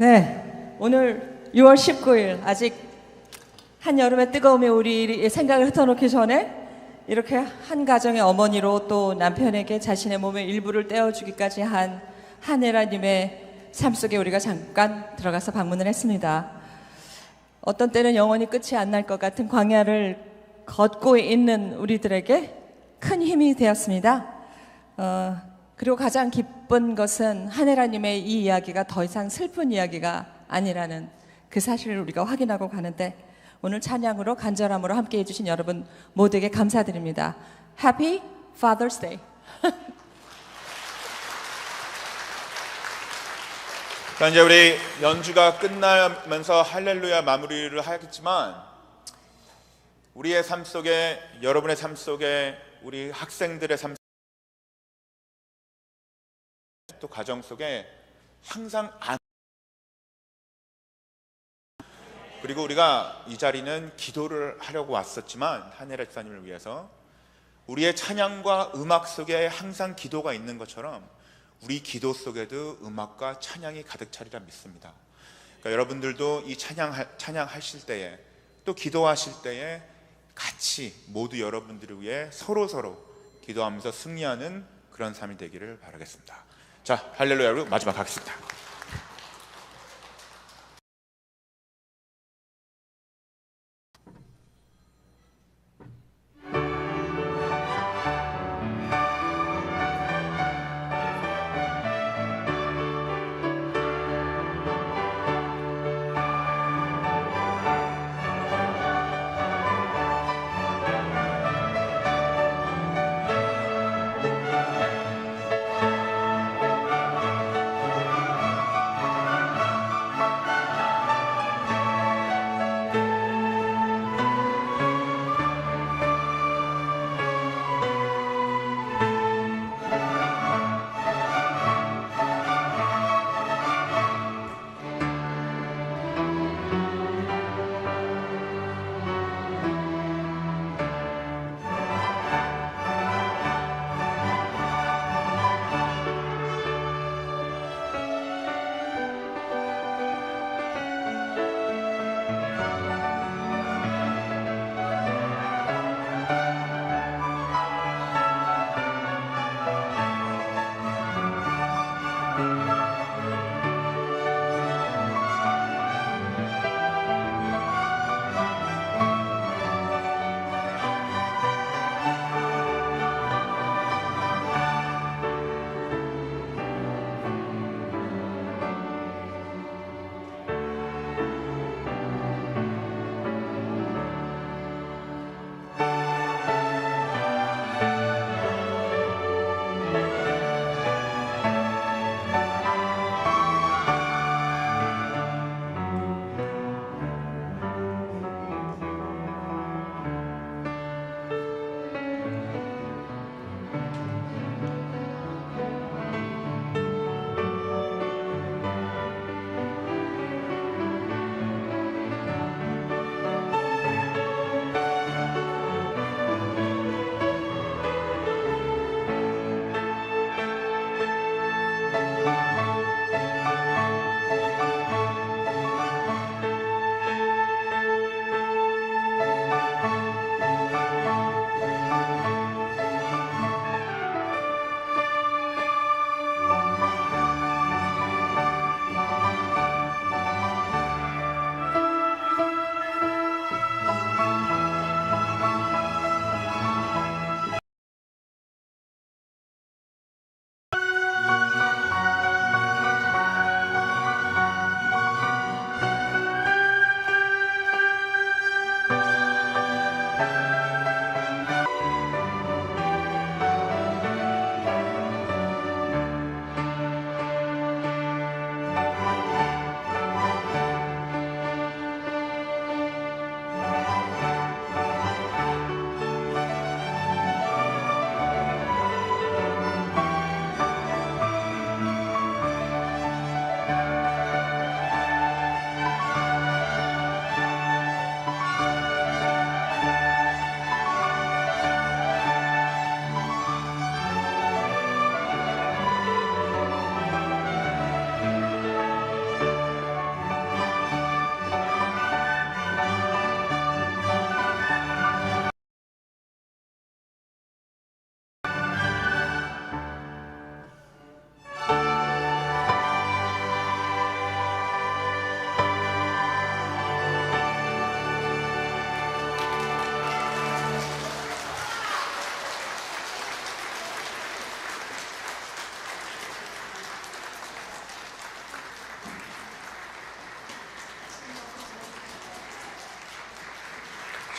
네, 오늘 6월 19일 아직 한여름의 뜨거움이 우리 생각을 흩어놓기 전에 이렇게 한 가정의 어머니로 또 남편에게 자신의 몸의 일부를 떼어주기까지 한 한혜라님의 삶 속에 우리가 잠깐 들어가서 방문을 했습니다. 어떤 때는 영원히 끝이 안 날 것 같은 광야를 걷고 있는 우리들에게 큰 힘이 되었습니다. 그리고 가장 기쁜 것은 한혜라님의 이 이야기가 더 이상 슬픈 이야기가 아니라는 그 사실을 우리가 확인하고 가는데 오늘 찬양으로 간절함으로 함께해 주신 여러분 모두에게 감사드립니다. Happy Father's Day. 자, 이제 우리 연주가 끝나면서 할렐루야 마무리를 하겠지만 우리의 삶 속에, 여러분의 삶 속에, 우리 학생들의 삶, 또 가정 속에 항상 그리고 우리가 이 자리는 기도를 하려고 왔었지만 한혜라 집사님을 위해서 우리의 찬양과 음악 속에 항상 기도가 있는 것처럼 우리 기도 속에도 음악과 찬양이 가득 차리라 믿습니다. 그러니까 여러분들도 이 찬양하실 때에 또 기도하실 때에 같이 모두 여러분들을 위해 서로 기도하면서 승리하는 그런 삶이 되기를 바라겠습니다. 자, 할렐루야로 마지막 하겠습니다.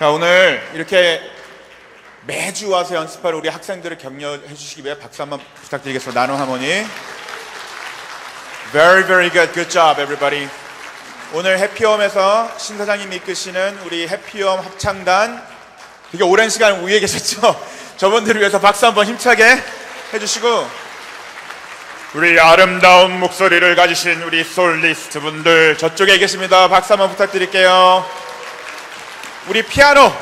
자, 오늘 이렇게 매주 와서 연습할 우리 학생들을 격려해 주시기 위해 박수 한번 부탁드리겠습니다. 나눔 하모니. Very, very good. Good job, everybody. 오늘 해피홈에서 신 사장님이 이끄시는 우리 해피홈 합창단, 되게 오랜 시간 위에 계셨죠? 저분들을 위해서 박수 한번 힘차게 해주시고, 우리 아름다운 목소리를 가지신 우리 솔리스트 분들 저쪽에 계십니다. 박수 한번 부탁드릴게요. 우리 피아노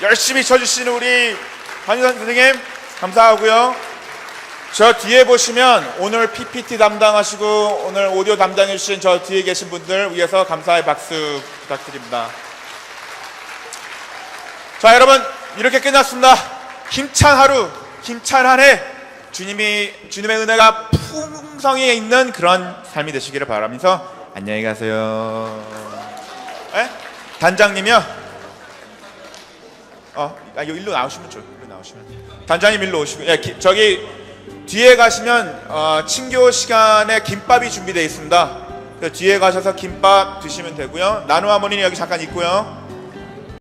열심히 쳐주시는 우리 한유선 선생님 감사하고요. 저 뒤에 보시면 오늘 PPT 담당하시고 오늘 오디오 담당해 주신 저 뒤에 계신 분들 위해서 감사의 박수 부탁드립니다. 자, 여러분, 이렇게 끝났습니다. 힘찬 하루, 힘찬 한 해, 주님의 은혜가 풍성히 있는 그런 삶이 되시기를 바라면서 안녕히 가세요. 에? 단장님이요? 이거 일로 나오시면 좋아요. 일로 나오시면. 단장님 일로 오시고, 저기 뒤에 가시면 친교 시간에 김밥이 준비되어 있습니다. 뒤에 가셔서 김밥 드시면 되고요. 나눔 하모니는 여기 잠깐 있고요.